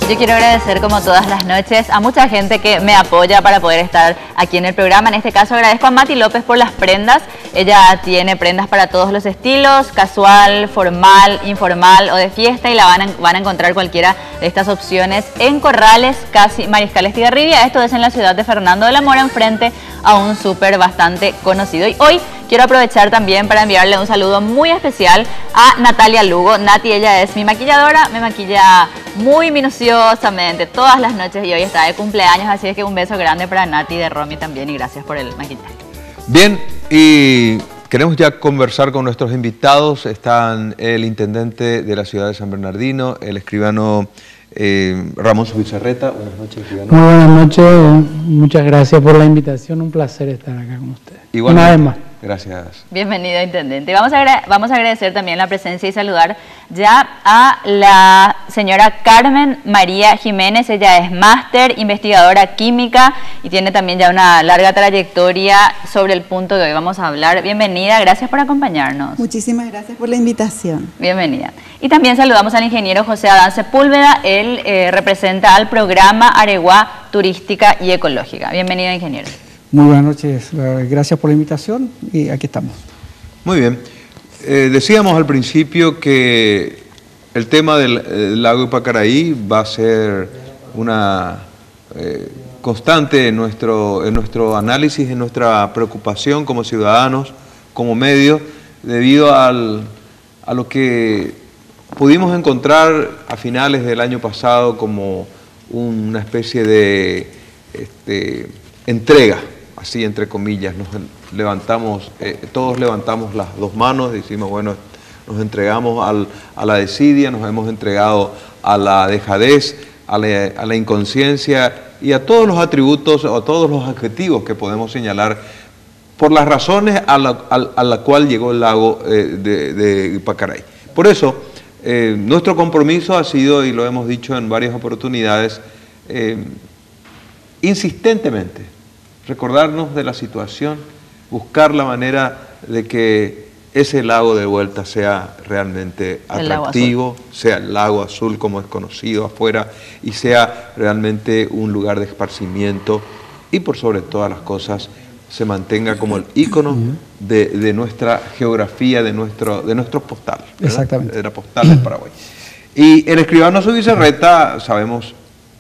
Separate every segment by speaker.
Speaker 1: Yo quiero agradecer, como todas las noches, a mucha gente que me apoya para poder estar aquí en el programa. En este caso agradezco a Mati López por las prendas. Ella tiene prendas para todos los estilos, casual, formal, informal o de fiesta, y la van a encontrar cualquiera de estas opciones en Corrales, casi Mariscal Estigarribia. Esto es en la ciudad de Fernando de la Mora, enfrente a un súper bastante conocido. Y hoy quiero aprovechar también para enviarle un saludo muy especial a Natalia Lugo. Nati, ella es mi maquilladora, me maquilla muy minuciosamente todas las noches y hoy está de cumpleaños, así es que un beso grande para Nati de Romy también y gracias por el maquillaje.
Speaker 2: Bien, y queremos ya conversar con nuestros invitados. Están el intendente de la ciudad de San Bernardino, el escribano Ramón Zubizarreta. Buenas noches, escribano.
Speaker 3: Muy buenas noches, muchas gracias por la invitación, un placer estar acá con ustedes.
Speaker 2: Igualmente.
Speaker 3: Una vez más.
Speaker 2: Gracias.
Speaker 1: Bienvenido, intendente. Vamos a agradecer también la presencia y saludar ya a la señora Carmen María Jiménez. Ella es máster, investigadora química y tiene también ya una larga trayectoria sobre el punto que hoy vamos a hablar. Bienvenida, gracias por acompañarnos.
Speaker 4: Muchísimas gracias por la invitación.
Speaker 1: Bienvenida. Y también saludamos al ingeniero José Adán Sepúlveda. Él representa al programa Areguá Turística y Ecológica. Bienvenido, ingeniero.
Speaker 5: Muy buenas noches, gracias por la invitación y aquí estamos.
Speaker 2: Muy bien. Decíamos al principio que el tema del lago Ipacaraí va a ser una constante en nuestro análisis, en nuestra preocupación como ciudadanos, como medios, debido a lo que pudimos encontrar a finales del año pasado como una especie de entrega, así entre comillas. Todos levantamos las dos manos, decimos, bueno, nos entregamos a la desidia, nos hemos entregado a la dejadez, a la inconsciencia y a todos los atributos o a todos los adjetivos que podemos señalar por las razones a la cual llegó el lago de Ipacaraí. Por eso, nuestro compromiso ha sido, y lo hemos dicho en varias oportunidades, insistentemente, recordarnos de la situación, buscar la manera de que ese lago de vuelta sea realmente atractivo, sea el lago azul como es conocido afuera, y sea realmente un lugar de esparcimiento y por sobre todas las cosas se mantenga como el ícono de nuestra geografía, de nuestro postal, ¿verdad?
Speaker 5: Exactamente.
Speaker 2: De la postal del Paraguay. Y el escribano Zubizarreta, sabemos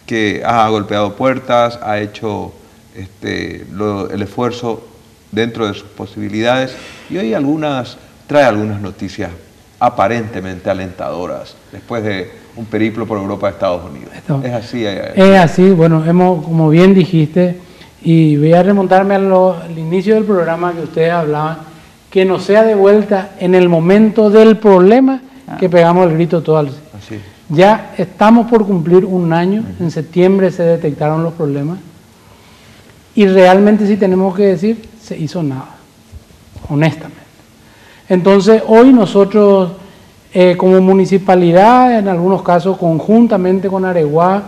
Speaker 2: que ha golpeado puertas, ha hecho el esfuerzo dentro de sus posibilidades y hoy trae algunas noticias aparentemente alentadoras después de un periplo por Europa y Estados Unidos. ¿Es así?
Speaker 3: Es así, bueno, como bien dijiste, y voy a remontarme al inicio del programa que ustedes hablaban, que no sea de vuelta en el momento del problema que pegamos el grito todo al...
Speaker 2: Así.
Speaker 3: Ya estamos por cumplir un año, en septiembre se detectaron los problemas, y realmente, si tenemos que decir, se hizo nada, honestamente. Entonces, hoy nosotros, como municipalidad, en algunos casos conjuntamente con Areguá,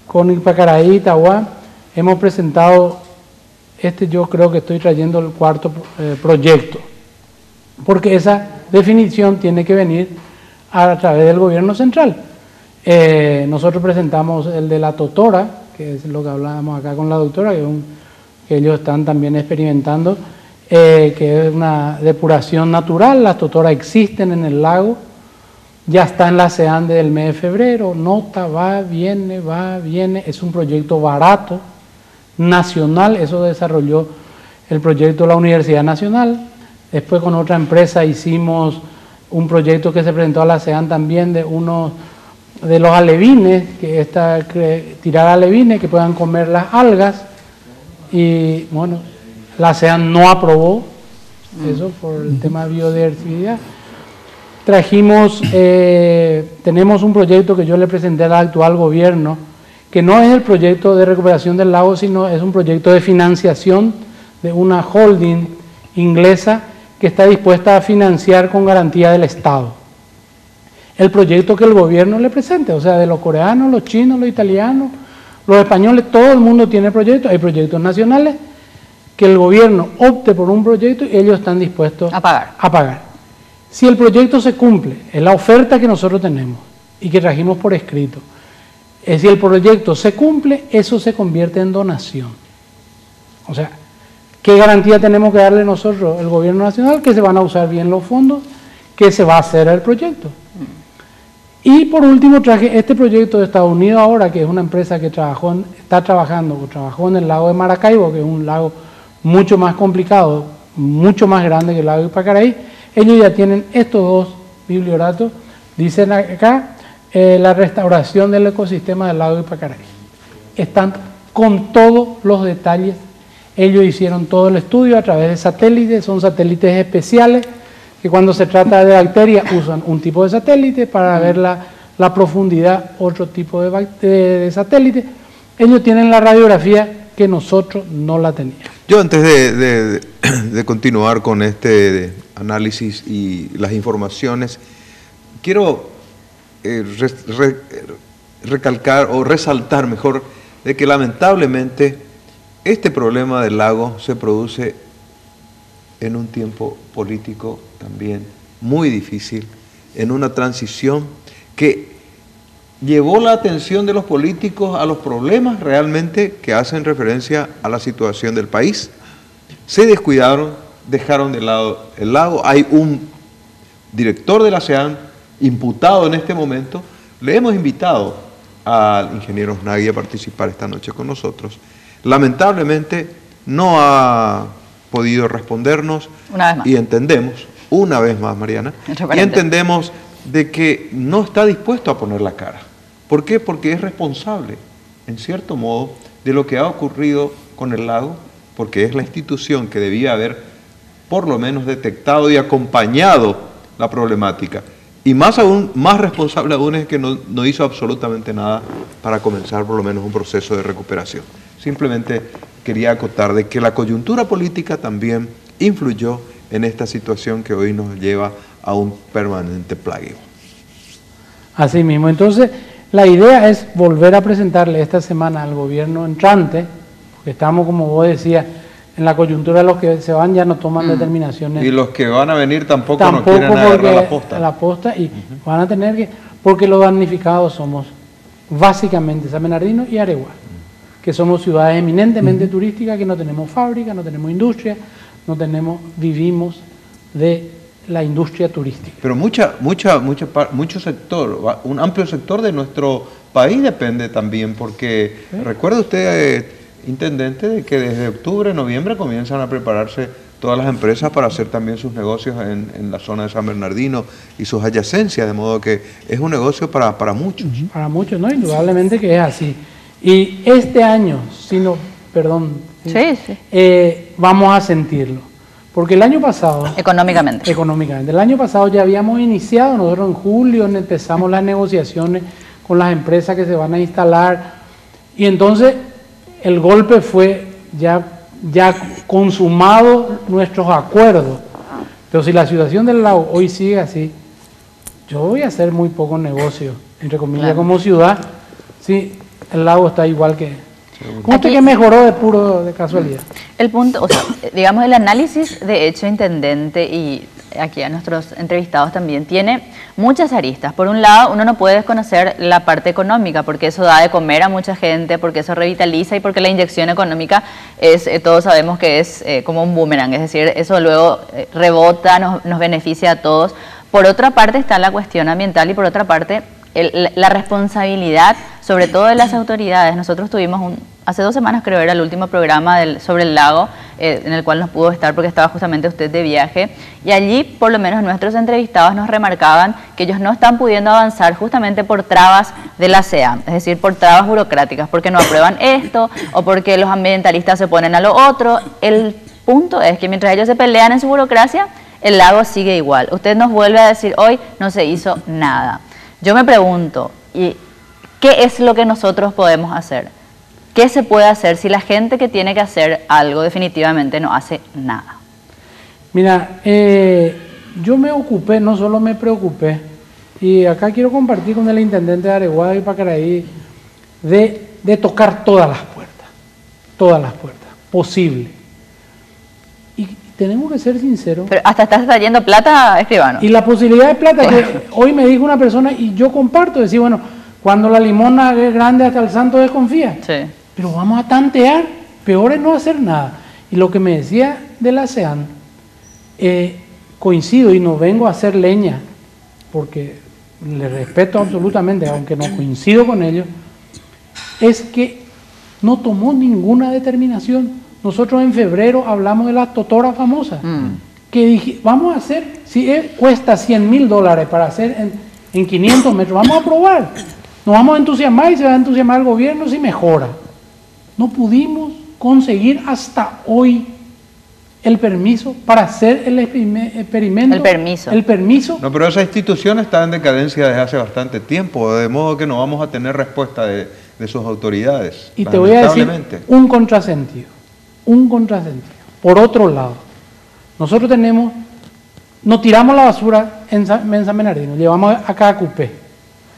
Speaker 3: con Ipacaraí, Itaguá, hemos presentado, yo creo que estoy trayendo el cuarto proyecto, porque esa definición tiene que venir a través del gobierno central. Nosotros presentamos el de la Totora, que es lo que hablábamos acá con la doctora, que ellos están también experimentando, que es una depuración natural. Las totoras existen en el lago, ya está en la SEAN desde el mes de febrero, nota, va, viene, es un proyecto barato, nacional, eso desarrolló el proyecto de la Universidad Nacional. Después con otra empresa hicimos un proyecto que se presentó a la SEAN también de uno de los alevines, tirar alevines que puedan comer las algas, y bueno, la SEAN no aprobó eso por el tema de biodiversidad. Trajimos, tenemos un proyecto que yo le presenté al actual gobierno, que no es el proyecto de recuperación del lago, sino es un proyecto de financiación de una holding inglesa que está dispuesta a financiar con garantía del Estado el proyecto que el gobierno le presente, o sea, de los coreanos, los chinos, los italianos, los españoles, todo el mundo tiene proyectos, hay proyectos nacionales, que el gobierno opte por un proyecto y ellos están dispuestos
Speaker 1: A pagar.
Speaker 3: a pagar. Si el proyecto se cumple, es la oferta que nosotros tenemos y que trajimos por escrito. Si el proyecto se cumple, eso se convierte en donación. O sea, ¿qué garantía tenemos que darle nosotros, el gobierno nacional? Que se van a usar bien los fondos, que se va a hacer el proyecto. Y por último traje este proyecto de Estados Unidos ahora, que es una empresa que trabajó en el lago de Maracaibo, que es un lago mucho más complicado, mucho más grande que el lago de Ipacaraí. Ellos ya tienen estos dos biblioratos, dicen acá, la restauración del ecosistema del lago de Ipacaraí. Están con todos los detalles. Ellos hicieron todo el estudio a través de satélites, son satélites especiales, que cuando se trata de bacterias usan un tipo de satélite, para ver la profundidad otro tipo de satélite. Ellos tienen la radiografía que nosotros no la teníamos.
Speaker 2: Yo antes de continuar con este análisis y las informaciones, quiero recalcar o resaltar mejor de que lamentablemente este problema del lago se produce en un tiempo político también muy difícil, en una transición que llevó la atención de los políticos a los problemas realmente que hacen referencia a la situación del país. Se descuidaron, dejaron de lado el lago. Hay un director de la SEAN imputado en este momento. Le hemos invitado al ingeniero Nagui a participar esta noche con nosotros. Lamentablemente no ha podido respondernos.
Speaker 1: Una vez más.
Speaker 2: Y entendemos, una vez más, Mariana, y entendemos de que no está dispuesto a poner la cara. ¿Por qué? Porque es responsable, en cierto modo, de lo que ha ocurrido con el lago, porque es la institución que debía haber por lo menos detectado y acompañado la problemática. Y más aún, más responsable aún es que no hizo absolutamente nada para comenzar por lo menos un proceso de recuperación. Simplemente quería acotar de que la coyuntura política también influyó en esta situación que hoy nos lleva a un permanente plagio.
Speaker 3: Así mismo, entonces la idea es volver a presentarle esta semana al gobierno entrante, porque estamos, como vos decías, en la coyuntura de los que se van ya no toman determinaciones.
Speaker 2: Y los que van a venir tampoco no quieren agarrar la posta.
Speaker 3: Y van a tener que, porque los damnificados somos básicamente San Bernardino y Areguá, que somos ciudades eminentemente turísticas, que no tenemos fábrica, no tenemos industria, vivimos de la industria turística.
Speaker 2: Pero mucho sector, un amplio sector de nuestro país depende también, porque recuerda usted, intendente, de que desde octubre, noviembre comienzan a prepararse todas las empresas para hacer también sus negocios en la zona de San Bernardino y sus adyacencias, de modo que es un negocio para muchos.
Speaker 3: Para muchos, ¿no? Indudablemente que es así. Y este año, vamos a sentirlo. Porque el año pasado...
Speaker 1: Económicamente.
Speaker 3: El año pasado ya habíamos iniciado, nosotros en julio empezamos las negociaciones con las empresas que se van a instalar. Y entonces el golpe fue ya consumado nuestros acuerdos. Pero si la situación del lago hoy sigue así, yo voy a hacer muy poco negocio, entre comillas, como ciudad, si el lago está igual que... ¿Cómo que mejoró de casualidad?
Speaker 1: El punto, o sea, digamos, el análisis de hecho, intendente, y aquí a nuestros entrevistados también, tiene muchas aristas. Por un lado, uno no puede desconocer la parte económica, porque eso da de comer a mucha gente, porque eso revitaliza y porque la inyección económica es, todos sabemos que es como un boomerang, es decir, eso luego rebota, nos beneficia a todos. Por otra parte está la cuestión ambiental y por otra parte la responsabilidad, sobre todo de las autoridades. Nosotros tuvimos hace 2 semanas, creo, era el último programa sobre el lago, en el cual no pudo estar porque estaba justamente usted de viaje, y allí por lo menos nuestros entrevistados nos remarcaban que ellos no están pudiendo avanzar justamente por trabas de la SEAN, es decir, por trabas burocráticas, porque no aprueban esto o porque los ambientalistas se ponen a lo otro. El punto es que mientras ellos se pelean en su burocracia, el lago sigue igual. Usted nos vuelve a decir hoy, no se hizo nada. Yo me pregunto, ¿y qué es lo que nosotros podemos hacer? ¿Qué se puede hacer si la gente que tiene que hacer algo definitivamente no hace nada?
Speaker 3: Mira, yo me ocupé, no solo me preocupé, y acá quiero compartir con el intendente de Areguá y Pacaraí, de tocar todas las puertas posibles, Y tenemos que ser sinceros.
Speaker 1: Pero hasta estás trayendo plata, escribano.
Speaker 3: Y la posibilidad de plata que hoy me dijo una persona, y yo comparto, decir, bueno, cuando la limona es grande hasta el santo desconfía.
Speaker 1: Sí.
Speaker 3: Pero vamos a tantear, peor es no hacer nada. Y lo que me decía de la ASEAN, coincido y no vengo a hacer leña, porque le respeto absolutamente, aunque no coincido con ellos, es que no tomó ninguna determinación. Nosotros en febrero hablamos de la totora famosa, que dije, vamos a hacer, si cuesta $100.000 para hacer en 500 metros, vamos a probar. Nos vamos a entusiasmar y se va a entusiasmar el gobierno si mejora. No pudimos conseguir hasta hoy el permiso para hacer el experimento. El permiso.
Speaker 2: No, pero esa institución está en decadencia desde hace bastante tiempo, de modo que no vamos a tener respuesta de sus autoridades.
Speaker 3: Y te voy a decir un contrasentido. Por otro lado, nosotros no tiramos la basura en San Bernardino, llevamos a cada cupé,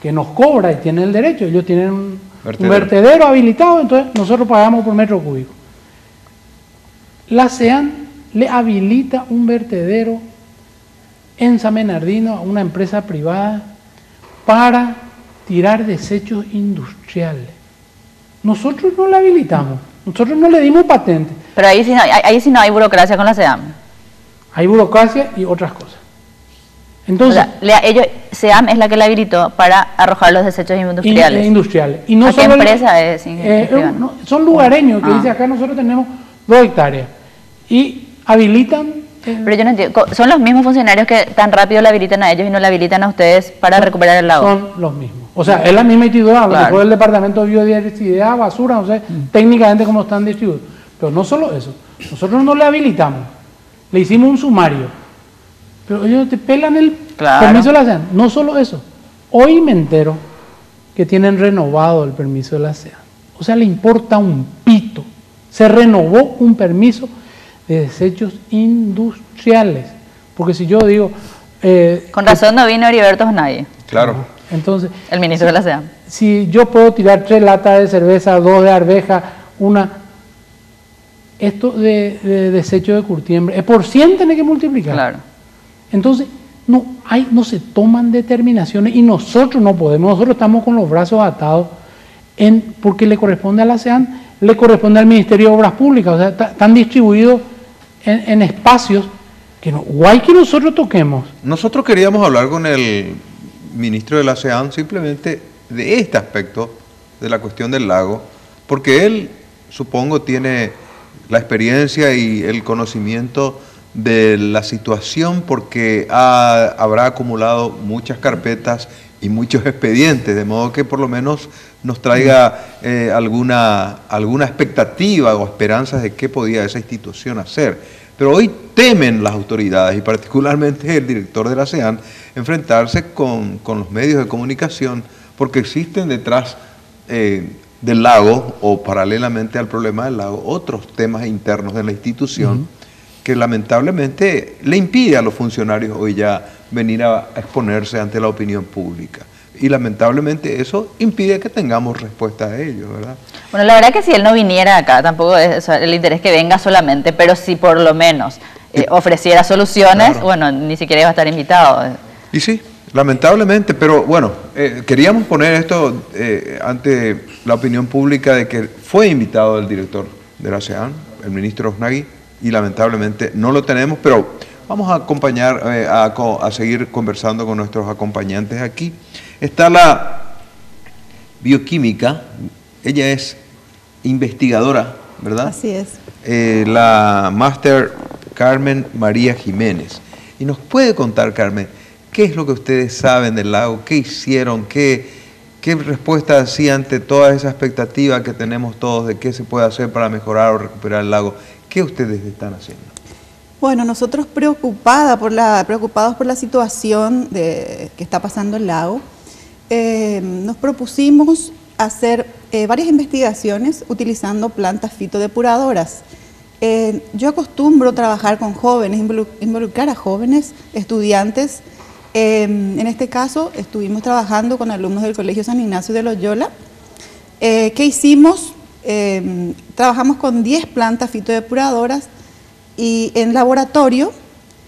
Speaker 3: que nos cobra y tiene el derecho. Ellos tienen un vertedero habilitado, entonces nosotros pagamos por metro cúbico. La ASEAN le habilita un vertedero en San Bernardino a una empresa privada para tirar desechos industriales. Nosotros no le habilitamos, nosotros no le dimos patente.
Speaker 1: Pero ahí sí no hay burocracia con la SEAM.
Speaker 3: Hay burocracia y otras cosas. Entonces,
Speaker 1: o sea, SEAM es la que la habilitó para arrojar los desechos industriales.
Speaker 3: Y no
Speaker 1: ¿A qué empresa es?
Speaker 3: Son lugareños, que dice acá nosotros tenemos 2 hectáreas. Y habilitan...
Speaker 1: Pero yo no entiendo, ¿son los mismos funcionarios que tan rápido la habilitan a ellos y no la habilitan a ustedes para recuperar el lago?
Speaker 3: Son los mismos. O sea, es la misma institución, a lo mejor el Departamento de Biodiversidad, basura, no sé técnicamente cómo están distribuidos. Pero no solo eso, nosotros no le habilitamos, le hicimos un sumario. Pero ellos te pelan el permiso de la ASEAN. No solo eso, hoy me entero que tienen renovado el permiso de la ASEAN. O sea, le importa un pito. Se renovó un permiso de desechos industriales. Porque si yo digo...
Speaker 1: con razón no vino Heriberto Snaghi.
Speaker 2: Claro.
Speaker 3: Entonces,
Speaker 1: el ministro de la SEAM.
Speaker 3: Si yo puedo tirar 3 latas de cerveza, 2 de arveja, esto de desecho de curtiembre, por 100 tiene que multiplicar.
Speaker 1: Claro.
Speaker 3: Entonces, no se toman determinaciones y nosotros no podemos, nosotros estamos con los brazos atados porque le corresponde a la ASEAN, le corresponde al Ministerio de Obras Públicas, o sea, están distribuidos en espacios que guay que nosotros toquemos.
Speaker 2: Nosotros queríamos hablar con el ministro de la ASEAN simplemente de este aspecto de la cuestión del lago, porque él, supongo, tiene la experiencia y el conocimiento de la situación, porque habrá acumulado muchas carpetas y muchos expedientes, de modo que por lo menos nos traiga alguna expectativa o esperanzas de qué podía esa institución hacer. Pero hoy temen las autoridades, y particularmente el director de la ASEAN, enfrentarse con los medios de comunicación, porque existen detrás del lago, o paralelamente al problema del lago, otros temas internos de la institución que lamentablemente le impide a los funcionarios hoy ya venir a exponerse ante la opinión pública. Y lamentablemente eso impide que tengamos respuesta a ello, ¿verdad?
Speaker 1: Bueno, la verdad que si él no viniera acá, tampoco es el interés que venga solamente, pero si por lo menos ofreciera soluciones, claro, bueno, ni siquiera iba a estar invitado.
Speaker 2: Y sí, lamentablemente, pero bueno, queríamos poner esto ante la opinión pública de que fue invitado el director de la ASEAN, el ministro Snaghi, y lamentablemente no lo tenemos, pero vamos a acompañar, a seguir conversando con nuestros acompañantes aquí. Está la bioquímica, ella es investigadora, ¿verdad?
Speaker 4: Así es.
Speaker 2: La máster Carmen María Jiménez. Y nos puede contar, Carmen, ¿qué es lo que ustedes saben del lago? ¿Qué hicieron? ¿Qué respuesta hacía ante toda esa expectativa que tenemos todos de qué se puede hacer para mejorar o recuperar el lago? ¿Qué ustedes están haciendo?
Speaker 4: Bueno, nosotros preocupados por la situación que está pasando el lago, nos propusimos hacer varias investigaciones utilizando plantas fitodepuradoras. Yo acostumbro trabajar con jóvenes, involucrar a jóvenes, estudiantes. En este caso estuvimos trabajando con alumnos del Colegio San Ignacio de Loyola. ¿Qué hicimos? Trabajamos con 10 plantas fitodepuradoras y en laboratorio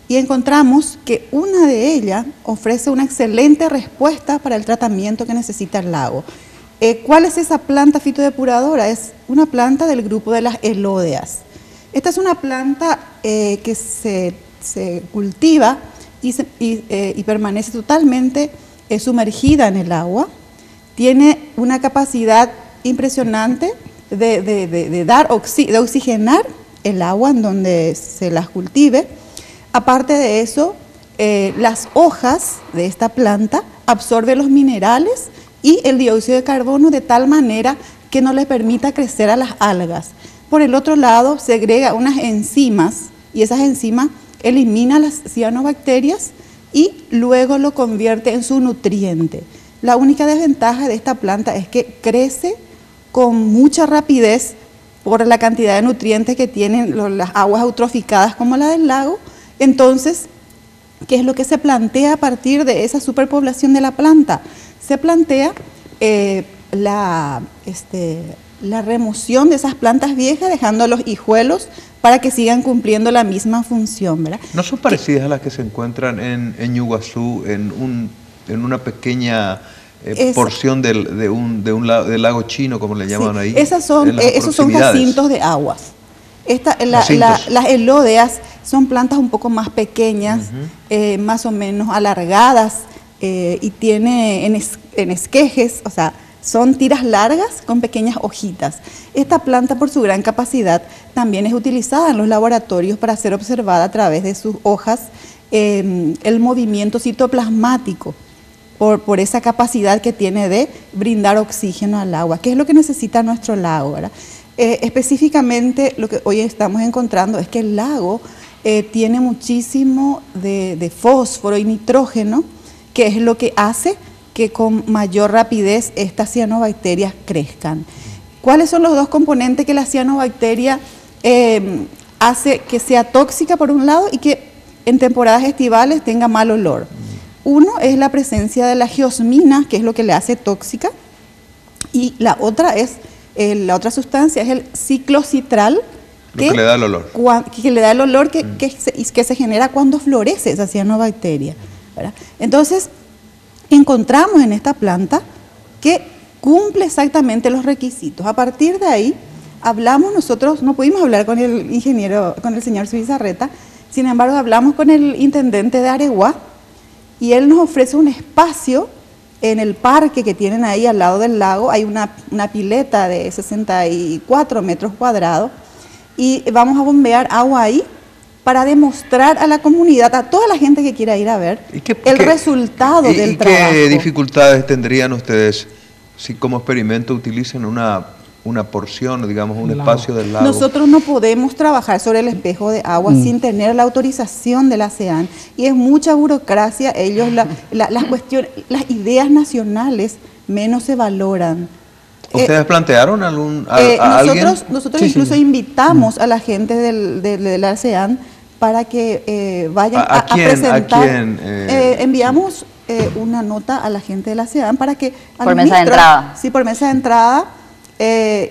Speaker 4: y encontramos que una de ellas ofrece una excelente respuesta para el tratamiento que necesita el lago. ¿Cuál es esa planta fitodepuradora? Es una planta del grupo de las elódeas. Esta es una planta que se cultiva y permanece totalmente sumergida en el agua. Tiene una capacidad impresionante de oxigenar el agua en donde se las cultive. Aparte de eso, las hojas de esta planta absorben los minerales y el dióxido de carbono de tal manera que no le permita crecer a las algas. Por el otro lado, segrega unas enzimas y esas enzimas eliminan las cianobacterias y luego lo convierte en su nutriente. La única desventaja de esta planta es que crece con mucha rapidez por la cantidad de nutrientes que tienen las aguas eutroficadas como la del lago. Entonces, ¿qué es lo que se plantea a partir de esa superpoblación de la planta? Se plantea la remoción de esas plantas viejas, dejando los hijuelos para que sigan cumpliendo la misma función, ¿verdad?
Speaker 2: ¿No son parecidas a las que se encuentran en Ñuguazú, en una pequeña porción del lago chino, como le llaman ahí?
Speaker 4: Esos son jacintos de aguas. Las elódeas son plantas un poco más pequeñas, más o menos alargadas, y tiene en esquejes, o sea, son tiras largas con pequeñas hojitas. Esta planta, por su gran capacidad, también es utilizada en los laboratorios para ser observada a través de sus hojas el movimiento citoplasmático, por esa capacidad que tiene de brindar oxígeno al agua, que es lo que necesita nuestro lago, ¿verdad? Específicamente, lo que hoy estamos encontrando es que el lago tiene muchísimo de fósforo y nitrógeno, que es lo que hace que con mayor rapidez estas cianobacterias crezcan. ¿Cuáles son los dos componentes que la cianobacteria hace que sea tóxica por un lado y que en temporadas estivales tenga mal olor? Uno es la presencia de la geosmina, que es lo que le hace tóxica, y la otra sustancia es el ciclocitral, que le da el olor. Que le da el olor que se genera cuando florece esa cianobacteria, ¿verdad? Entonces, encontramos en esta planta que cumple exactamente los requisitos. A partir de ahí, nosotros no pudimos hablar con el señor Zubizarreta, sin embargo, hablamos con el intendente de Areguá y él nos ofrece un espacio en el parque que tienen ahí al lado del lago. Hay una pileta de 64 metros cuadrados y vamos a bombear agua ahí para demostrar a la comunidad, a toda la gente que quiera ir a ver, el resultado del trabajo.
Speaker 2: ¿Qué dificultades tendrían ustedes si como experimento utilizan una porción, digamos, un espacio del lago?
Speaker 4: Nosotros no podemos trabajar sobre el espejo de agua sin tener la autorización de la ASEAN, y es mucha burocracia. Ellos, las cuestiones, las ideas nacionales menos se valoran.
Speaker 2: ¿Ustedes plantearon
Speaker 4: nosotros incluso invitamos a la gente de la ASEAN para que vayan a presentar. ¿A quién? Enviamos una nota a la gente de la ASEAN para que...
Speaker 1: Por mesa de entrada.
Speaker 4: Sí, por mesa de entrada.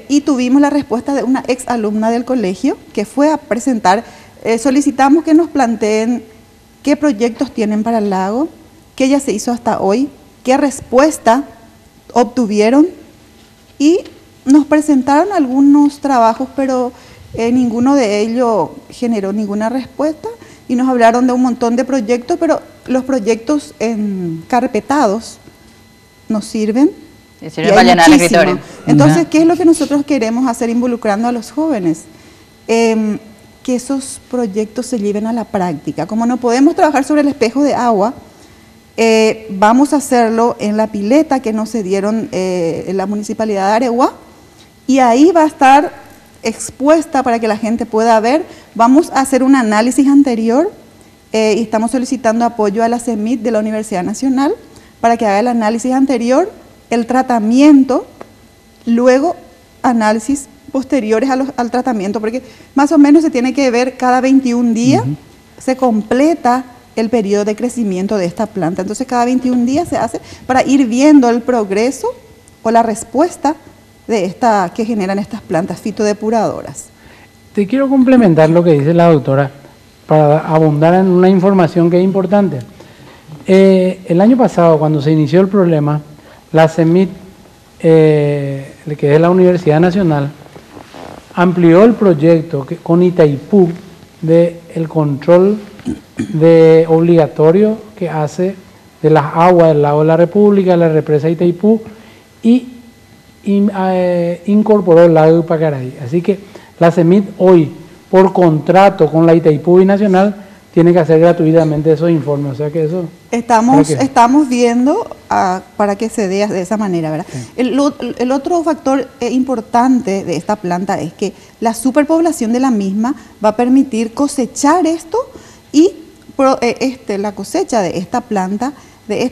Speaker 4: Y tuvimos la respuesta de una ex alumna del colegio que fue a presentar. Solicitamos que nos planteen qué proyectos tienen para el lago, qué ya se hizo hasta hoy, qué respuesta obtuvieron, y nos presentaron algunos trabajos, pero ninguno de ellos generó ninguna respuesta, y nos hablaron de un montón de proyectos, pero los proyectos encarpetados nos sirven.
Speaker 1: Sirve para llenar el escritorio.
Speaker 4: Entonces, ¿qué es lo que nosotros queremos hacer involucrando a los jóvenes? Que esos proyectos se lleven a la práctica. Como no podemos trabajar sobre el espejo de agua, vamos a hacerlo en la pileta que nos cedieron en la Municipalidad de Areguá, y ahí va a estar expuesta para que la gente pueda ver. Vamos a hacer un análisis anterior y estamos solicitando apoyo a la CEMIT de la Universidad Nacional para que haga el análisis anterior, el tratamiento, luego análisis posteriores al tratamiento, porque más o menos se tiene que ver cada 21 días, se completa el periodo de crecimiento de esta planta. Entonces cada 21 días se hace para ir viendo el progreso o la respuesta de que generan estas plantas fitodepuradoras.
Speaker 3: te quiero complementar lo que dice la doctora para abundar en una información que es importante. El año pasado, cuando se inició el problema, la CEMIT, que es la Universidad Nacional, amplió el proyecto con Itaipú del control obligatorio que hace de las aguas del lago de la República, la represa Itaipú, y incorporó el lago de Pacaraí. Así que la CEMIT hoy, por contrato con la Itaipú Binacional, tiene que hacer gratuitamente esos informes. O sea que eso...
Speaker 4: Estamos viendo para que se dé de esa manera, ¿verdad? Sí. El otro factor importante de esta planta es que la superpoblación de la misma va a permitir cosechar esto y la cosecha de esta planta,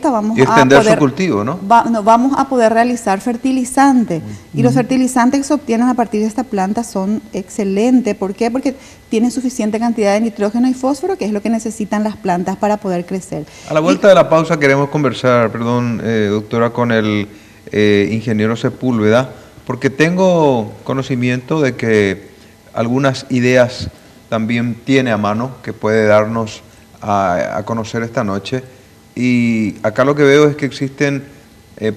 Speaker 4: vamos
Speaker 2: y extender su cultivo, ¿no?
Speaker 4: Vamos a poder realizar fertilizantes. Y los fertilizantes que se obtienen a partir de esta planta son excelentes. ¿Por qué? Porque tienen suficiente cantidad de nitrógeno y fósforo, que es lo que necesitan las plantas para poder crecer.
Speaker 2: A la vuelta de la pausa queremos conversar, doctora, con el ingeniero Sepúlveda, porque tengo conocimiento de que algunas ideas también tiene a mano que puede darnos a conocer esta noche. Y acá lo que veo es que existen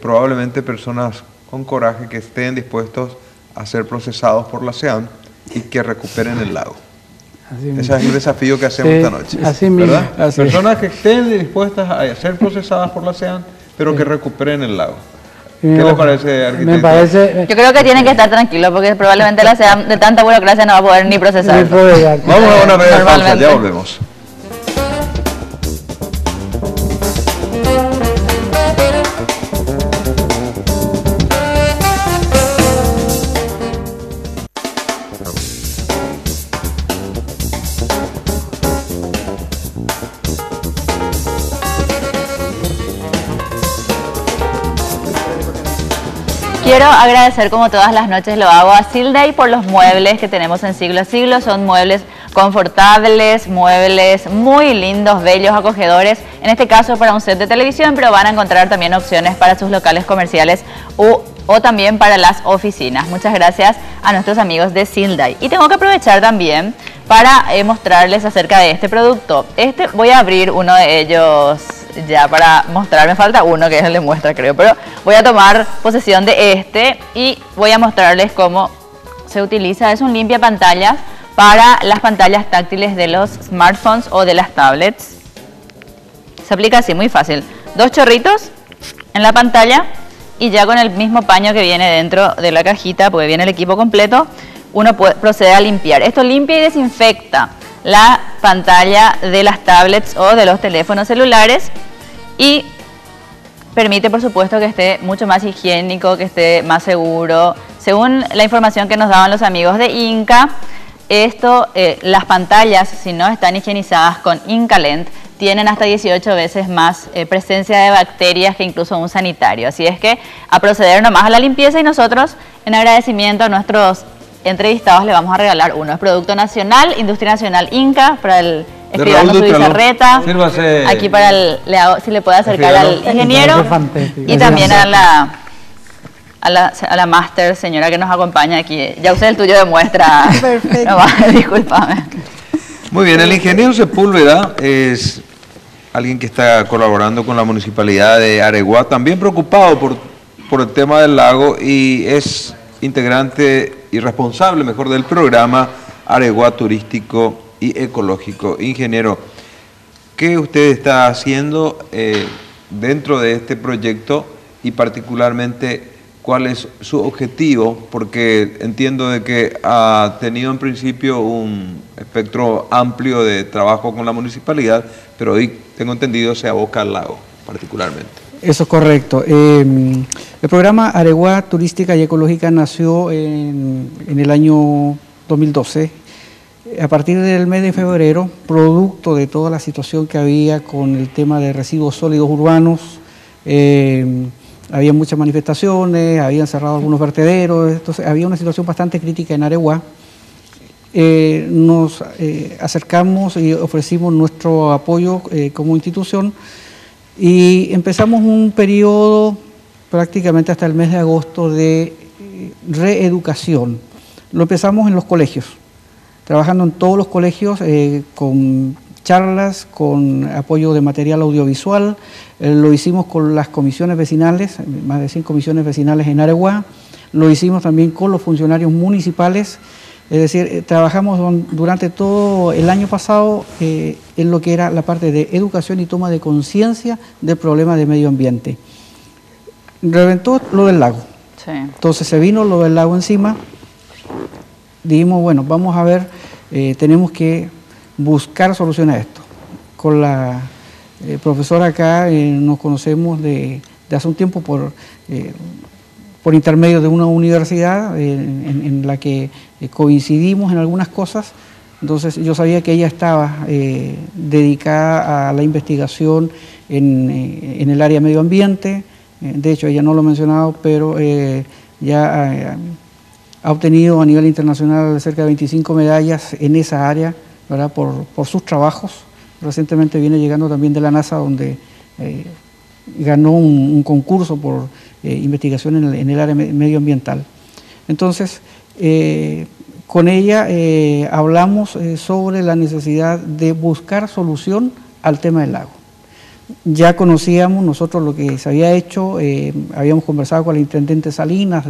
Speaker 2: probablemente personas con coraje que estén dispuestos a ser procesados por la SEAN y que recuperen el lago. Ese es el desafío que hacemos esta noche.
Speaker 3: Así
Speaker 2: ¿verdad?
Speaker 3: Mismo. Así
Speaker 2: personas que estén dispuestas a ser procesadas por la SEAN, pero que recuperen el lago. ¿Qué le parece, arquitecto?
Speaker 3: Me parece...
Speaker 1: Yo creo que tienen que estar tranquilos porque probablemente la SEAN de tanta burocracia no va a poder ni procesar.
Speaker 2: Vamos a una breve pausa, ya volvemos.
Speaker 1: Quiero agradecer, como todas las noches lo hago, a Silday por los muebles que tenemos en Siglo a Siglo. Son muebles confortables, muebles muy lindos, bellos, acogedores. En este caso para un set de televisión, pero van a encontrar también opciones para sus locales comerciales o también para las oficinas. Muchas gracias a nuestros amigos de Silday. Y tengo que aprovechar también para mostrarles acerca de este producto. Voy a abrir uno de ellos ya para mostrar. Me falta uno que es el de muestra, creo, pero voy a tomar posesión de este y voy a mostrarles cómo se utiliza. Es un limpia pantallas para las pantallas táctiles de los smartphones o de las tablets. Se aplica así, muy fácil. 2 chorritos en la pantalla y ya con el mismo paño que viene dentro de la cajita, porque viene el equipo completo, uno procede a limpiar. Esto limpia y desinfecta la pantalla de las tablets o de los teléfonos celulares y permite, por supuesto, que esté mucho más higiénico, que esté más seguro. Según la información que nos daban los amigos de Inca, las pantallas, si no están higienizadas con Incalent, tienen hasta 18 veces más presencia de bacterias que incluso un sanitario. Así es que a proceder nomás a la limpieza y nosotros, en agradecimiento a nuestros entrevistados, le vamos a regalar uno. Es producto nacional, Industria Nacional Inca, para el escribano su bizarreta. Aquí para si le puede acercar al ingeniero y también a la máster, señora que nos acompaña aquí. Ya usé el tuyo de muestra.
Speaker 4: Perfecto.
Speaker 1: No, discúlpame.
Speaker 2: Muy bien, el ingeniero Sepúlveda es alguien que está colaborando con la Municipalidad de Areguá, también preocupado por el tema del lago, y es integrante y responsable, mejor, del programa Areguá Turístico y Ecológico. Ingeniero, ¿qué usted está haciendo dentro de este proyecto y particularmente cuál es su objetivo? Porque entiendo de que ha tenido en principio un espectro amplio de trabajo con la municipalidad, pero hoy, tengo entendido, se aboca al lago particularmente.
Speaker 5: Eso es correcto. El programa Areguá Turística y Ecológica nació en el año 2012. A partir del mes de febrero, producto de toda la situación que había con el tema de residuos sólidos urbanos, había muchas manifestaciones, habían cerrado algunos vertederos, entonces había una situación bastante crítica en Areguá. Nos acercamos y ofrecimos nuestro apoyo como institución y empezamos un periodo prácticamente hasta el mes de agosto de reeducación. Lo empezamos en los colegios. trabajando en todos los colegios con charlas, con apoyo de material audiovisual. Lo hicimos con las comisiones vecinales, más de 100 comisiones vecinales en Areguá. Lo hicimos también con los funcionarios municipales. Es decir, trabajamos durante todo el año pasado en lo que era la parte de educación y toma de conciencia del problema de medio ambiente. Reventó lo del lago.
Speaker 1: Sí.
Speaker 5: Entonces se vino lo del lago encima. Dijimos, bueno, vamos a ver, tenemos que buscar soluciones a esto. Con la profesora acá nos conocemos de hace un tiempo por intermedio de una universidad en la que coincidimos en algunas cosas. Entonces yo sabía que ella estaba dedicada a la investigación en el área medio ambiente. De hecho, ella no lo ha mencionado, pero ya ha obtenido a nivel internacional cerca de 25 medallas en esa área, ¿verdad? Por sus trabajos. Recientemente viene llegando también de la NASA, donde ganó un concurso por investigación en el área medioambiental. Entonces, con ella hablamos sobre la necesidad de buscar solución al tema del lago. Ya conocíamos nosotros lo que se había hecho, habíamos conversado con el intendente Salinas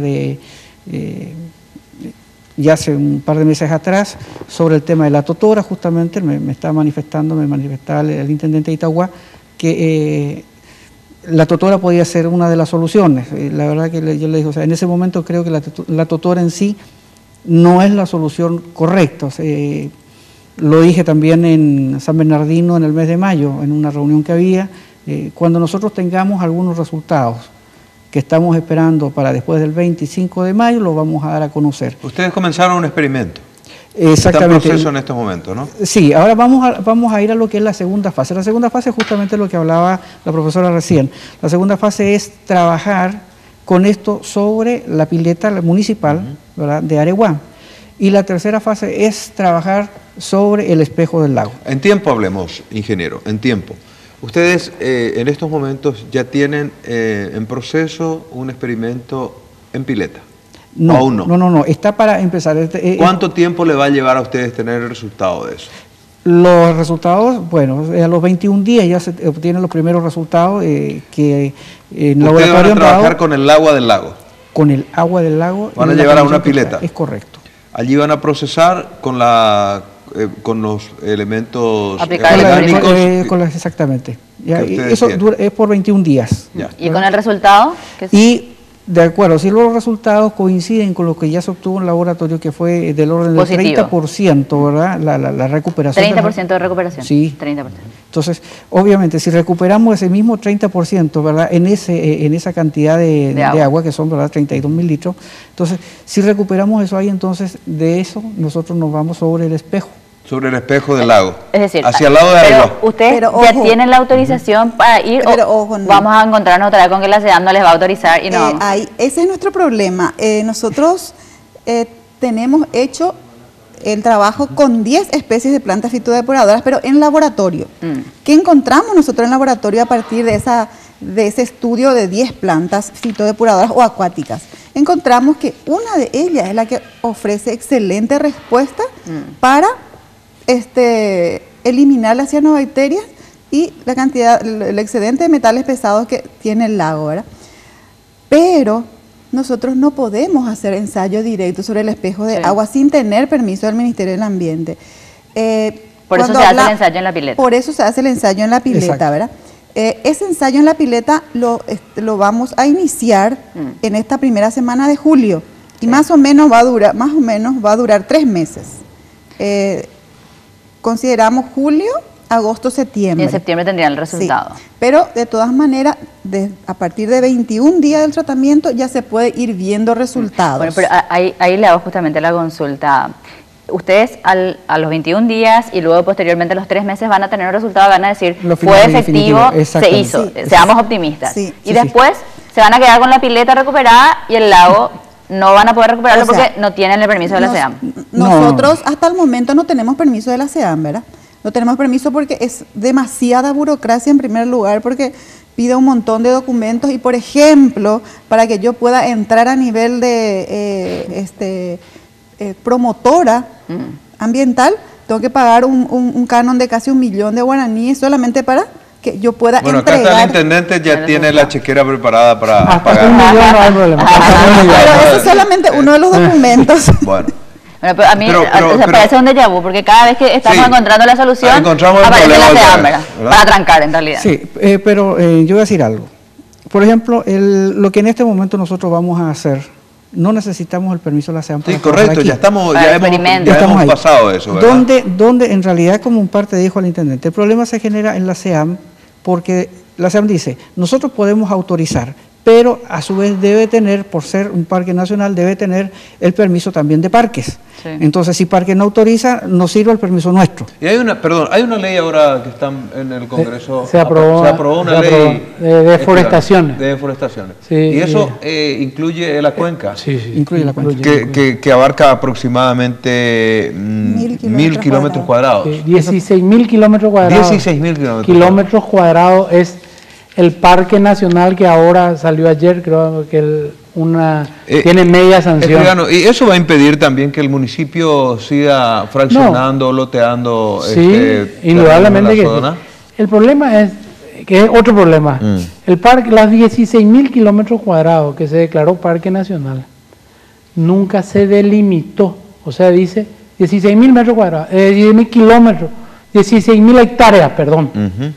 Speaker 5: ya hace un par de meses atrás sobre el tema de la totora. Justamente me manifestaba el intendente de Itagua que la totora podía ser una de las soluciones. La verdad que yo le dije, o sea, en ese momento creo que la totora en sí no es la solución correcta. O sea, lo dije también en San Bernardino en el mes de mayo, en una reunión que había. Cuando nosotros tengamos algunos resultados que estamos esperando para después del 25 de mayo, lo vamos a dar a conocer.
Speaker 2: Ustedes comenzaron un experimento.
Speaker 5: Exactamente.
Speaker 2: Está en proceso en estos momentos, ¿no?
Speaker 5: Sí, ahora vamos a ir a lo que es la segunda fase. La segunda fase es justamente lo que hablaba la profesora recién. La segunda fase es trabajar con esto sobre la pileta municipal, ¿verdad?, de Areguá. Y la tercera fase es trabajar sobre el espejo del lago.
Speaker 2: En tiempo hablemos, ingeniero, en tiempo. Ustedes en estos momentos ya tienen en proceso un experimento en pileta.
Speaker 5: No,
Speaker 2: ¿aún no?
Speaker 5: No, está para empezar.
Speaker 2: ¿Cuánto tiempo le va a llevar a ustedes tener el resultado de eso?
Speaker 5: Los resultados, bueno, a los 21 días ya se obtienen los primeros resultados que en el laboratorio
Speaker 2: van a trabajar con el agua del lago.
Speaker 5: Con el agua del lago.
Speaker 2: Van a llevar a una pileta.
Speaker 5: Es correcto.
Speaker 2: Allí van a procesar con los elementos
Speaker 5: orgánicos. Exactamente. Ya, eso es por 21 días.
Speaker 1: Ya. ¿Y con el resultado?
Speaker 5: Y de acuerdo, si los resultados coinciden con lo que ya se obtuvo en el laboratorio, que fue del orden del 30%, ¿verdad? La recuperación.
Speaker 1: 30% de recuperación.
Speaker 5: Sí.
Speaker 1: 30%.
Speaker 5: Entonces, obviamente, si recuperamos ese mismo 30%, ¿verdad?, en esa cantidad de agua, que son, ¿verdad?, 32.000 litros, entonces, si recuperamos eso ahí, entonces, de eso nosotros nos vamos sobre el espejo.
Speaker 2: Sobre el espejo del lago.
Speaker 1: Es decir,
Speaker 2: hacia el lado de Areguá.
Speaker 1: ¿Ustedes ya tienen la autorización para ir o vamos a encontrarnos otra vez con que la SEDAM no les va a autorizar y no?
Speaker 4: Ese es nuestro problema. Nosotros tenemos hecho el trabajo con 10 especies de plantas fitodepuradoras, pero en laboratorio. ¿Qué encontramos nosotros en laboratorio a partir de ese estudio de 10 plantas fitodepuradoras o acuáticas? Encontramos que una de ellas es la que ofrece excelente respuesta para eliminar las cianobacterias y la cantidad, el excedente de metales pesados que tiene el lago, ¿verdad? Pero nosotros no podemos hacer ensayo directo sobre el espejo de agua sin tener permiso del Ministerio del Ambiente.
Speaker 1: Por eso se hace el ensayo en la pileta.
Speaker 4: Por eso se hace el ensayo en la pileta. Exacto. ¿Verdad? Ese ensayo en la pileta lo vamos a iniciar en esta primera semana de julio y más o menos va a durar 3 meses. Consideramos julio, agosto, septiembre.
Speaker 1: Y en septiembre tendrían el resultado.
Speaker 4: Sí, pero de todas maneras, a partir de 21 días del tratamiento ya se puede ir viendo resultados.
Speaker 1: Bueno, pero ahí le hago justamente la consulta. Ustedes a los 21 días y luego posteriormente a los 3 meses van a tener un resultado, van a decir, fue efectivo, se hizo, seamos optimistas. Sí, y después se van a quedar con la pileta recuperada y el lago no van a poder recuperarlo porque no tienen el permiso de la SEDAM.
Speaker 4: Nosotros hasta el momento no tenemos permiso de la SEDAM, ¿verdad? No tenemos permiso porque es demasiada burocracia en primer lugar, porque pide un montón de documentos y, por ejemplo, para que yo pueda entrar a nivel de promotora, ambiental, tengo que pagar un canon de casi 1 millón de guaraníes solamente para que yo pueda
Speaker 2: Bueno, acá
Speaker 4: entregar.
Speaker 2: está el intendente, ya tiene la chequera preparada para
Speaker 3: Hasta
Speaker 2: pagar.
Speaker 3: 1 millón no hay problema.
Speaker 4: Pero ese es solamente uno de los documentos.
Speaker 2: Bueno.
Speaker 1: Bueno, pero a mí o sea, parece un déjà vu, porque cada vez que estamos
Speaker 2: Sí.
Speaker 1: encontrando la solución,
Speaker 2: Encontramos el
Speaker 1: aparece la
Speaker 2: problema otra
Speaker 1: SEAM,
Speaker 2: vez,
Speaker 1: ¿verdad?
Speaker 2: ¿verdad?
Speaker 1: Para trancar en realidad.
Speaker 5: Sí, pero yo voy a decir algo. Por ejemplo, lo que en este momento nosotros vamos a hacer, no necesitamos el permiso de la SEAM para
Speaker 2: Sí,
Speaker 5: trabajar
Speaker 2: correcto,
Speaker 5: aquí.
Speaker 1: Para experimento.
Speaker 2: ya
Speaker 5: Estamos
Speaker 2: hemos
Speaker 5: ahí.
Speaker 2: pasado eso, ¿verdad?
Speaker 5: Donde en realidad, como un parte dijo el intendente, el problema se genera en la SEAM porque la SEAM dice, nosotros podemos autorizar, pero a su vez debe tener, por ser un parque nacional, debe tener el permiso también de parques.
Speaker 1: Sí.
Speaker 5: Entonces, si parque no autoriza, no sirve el permiso nuestro.
Speaker 2: Y hay una ley ahora que está en el Congreso.
Speaker 3: Se aprobó
Speaker 2: una
Speaker 3: se
Speaker 2: ley
Speaker 3: aprobó, de deforestaciones.
Speaker 2: De deforestaciones.
Speaker 3: Sí,
Speaker 2: y eso incluye la cuenca,
Speaker 3: Sí, sí.
Speaker 5: Incluye la cuenca.
Speaker 2: que abarca aproximadamente 1.000 kilómetros cuadrados.
Speaker 3: Sí, 16.000 kilómetros cuadrados.
Speaker 2: 16.000
Speaker 3: kilómetros cuadrados es el parque nacional que ahora salió ayer, creo que tiene media sanción.
Speaker 2: Escribano, y eso va a impedir también que el municipio siga fraccionando, loteando.
Speaker 3: Sí, indudablemente que sí.
Speaker 2: zona.
Speaker 3: El problema es que es otro problema. El parque, las 16.000 kilómetros cuadrados que se declaró parque nacional, nunca se delimitó. O sea, dice 16.000 metros cuadrados, 16.000 kilómetros, 16.000 hectáreas, perdón,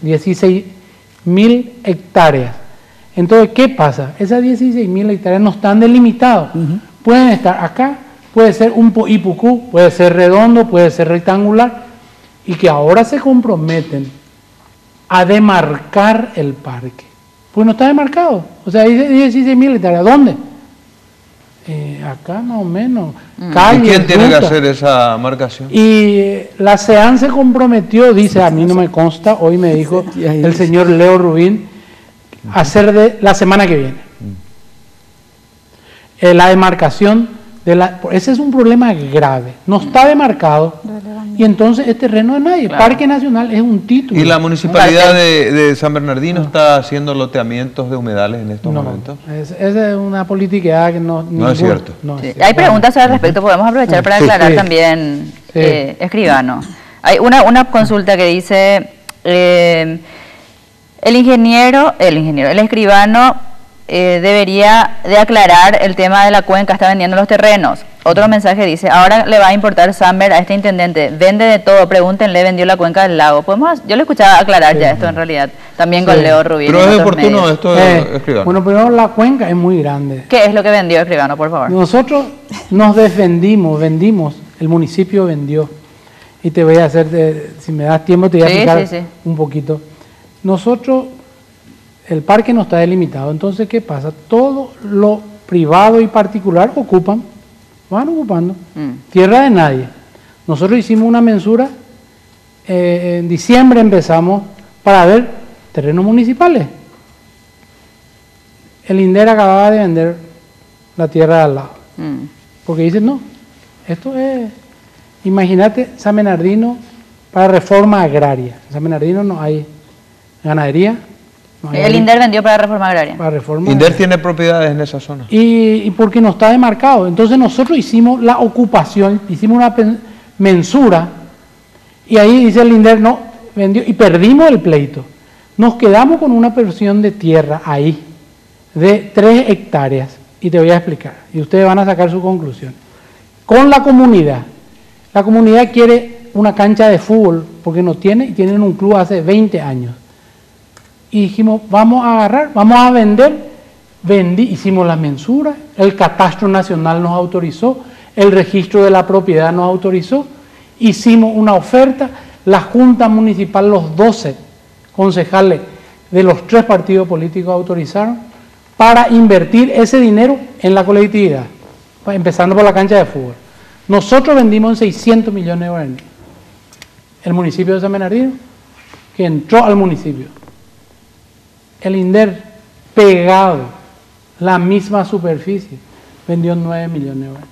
Speaker 3: 16.000 hectáreas. Entonces, ¿qué pasa? Esas 16.000 hectáreas no están delimitadas. Pueden estar acá, puede ser un ipucú, puede ser redondo, puede ser rectangular, y que ahora se comprometen a demarcar el parque. Pues no está demarcado. O sea, dice 16.000 hectáreas. ¿Dónde? Acá más o menos.
Speaker 2: ¿Y quién tiene que hacer esa marcación?
Speaker 3: Y la SEAM se comprometió, dice, a mí no me consta, hoy me dijo el señor Leo Rubín, hacer de la semana que viene. La demarcación, ese es un problema grave, no está demarcado y entonces es terreno de nadie.
Speaker 1: Claro.
Speaker 3: Parque Nacional es un título.
Speaker 2: ¿Y la municipalidad de San Bernardino está haciendo loteamientos de humedales en estos momentos?
Speaker 3: Esa es una política que no
Speaker 2: es cierto.
Speaker 3: No es
Speaker 1: Sí.
Speaker 3: cierto.
Speaker 1: Hay preguntas al respecto, podemos aprovechar para aclarar
Speaker 3: Sí.
Speaker 1: también,
Speaker 3: Sí.
Speaker 1: escribano. Hay una consulta que dice, el escribano debería de aclarar el tema de la cuenca, está vendiendo los terrenos. Otro mensaje dice, ahora le va a importar Samber a este intendente, vende de todo, pregúntenle, vendió la cuenca del lago. Yo le escuchaba aclarar ya esto en realidad, también con Leo Rubín.
Speaker 2: Pero
Speaker 1: en
Speaker 2: es
Speaker 1: otros
Speaker 2: oportuno
Speaker 1: medios.
Speaker 2: esto, escribano.
Speaker 3: Bueno, primero la cuenca es muy grande.
Speaker 1: ¿Qué es lo que vendió escribano, por favor?
Speaker 3: Nosotros nos vendimos, el municipio vendió. Y te voy a hacer, si me das tiempo, te voy a explicar
Speaker 1: sí.
Speaker 3: un poquito. Nosotros, el parque no está delimitado, entonces, ¿qué pasa? Todo lo privado y particular van ocupando. Tierra de nadie. Nosotros hicimos una mensura, en diciembre empezamos para ver terrenos municipales. El INDER acababa de vender la tierra de al lado. Porque dicen, no, esto es, imagínate, San Bernardino para reforma agraria. En San Bernardino no hay ganadería. No hay
Speaker 1: El INDER vendió para reforma agraria.
Speaker 3: para reforma
Speaker 2: INDER
Speaker 3: agraria.
Speaker 2: tiene propiedades en esa zona.
Speaker 3: Y porque no está demarcado. Entonces nosotros hicimos la ocupación, hicimos una mensura, y ahí dice el INDER, no, vendió, y perdimos el pleito. Nos quedamos con una porción de tierra ahí, de 3 hectáreas, y te voy a explicar, y ustedes van a sacar su conclusión. Con la comunidad quiere una cancha de fútbol, porque no tiene, y tienen un club hace 20 años. Y dijimos, vamos a vender, hicimos la mensura, el catastro nacional nos autorizó, el registro de la propiedad nos autorizó, hicimos una oferta, la Junta Municipal, los 12 concejales de los 3 partidos políticos autorizaron para invertir ese dinero en la colectividad, empezando por la cancha de fútbol. Nosotros vendimos en 600 millones de guaraníes. El municipio de San Bernardino, que entró al municipio. El INDER, pegado, la misma superficie, vendió 9 millones de guaraníes.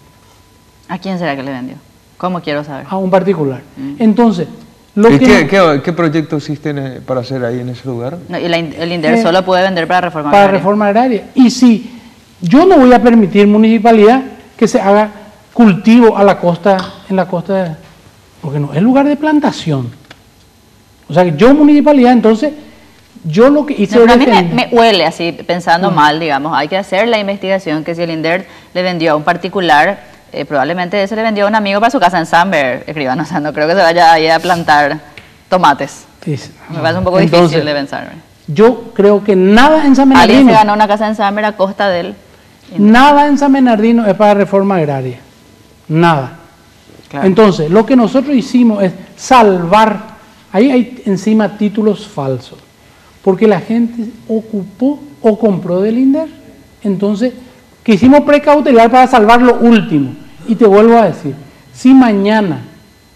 Speaker 1: ¿A quién será que le vendió? ¿Cómo quiero saber?
Speaker 3: A un particular. Entonces,
Speaker 2: ¿Y qué proyecto existen para hacer ahí en ese lugar?
Speaker 1: No, y el INDER solo puede vender para reforma
Speaker 3: para
Speaker 1: agraria.
Speaker 3: reforma agraria. Y si yo no voy a permitir municipalidad que se haga cultivo a la costa, en la costa porque no es lugar de plantación. O sea, que yo municipalidad, entonces, yo lo que hice...
Speaker 1: No, pero a mí me huele así, pensando mal, digamos, hay que hacer la investigación que si el INDER le vendió a un particular, probablemente ese le vendió a un amigo para su casa en Samber, escriban, o sea, no creo que se vaya ahí a plantar tomates. Me parece un poco difícil de pensar.
Speaker 3: Yo creo que nada en San Bernardino...
Speaker 1: Alguien se ganó una casa en Samber a costa de él.
Speaker 3: Nada en San Bernardino es para reforma agraria. Nada. Claro. Entonces, lo que nosotros hicimos es salvar. Ahí hay encima títulos falsos. Porque la gente ocupó o compró del INDER. Entonces, quisimos precautelar para salvar lo último. Y te vuelvo a decir, si mañana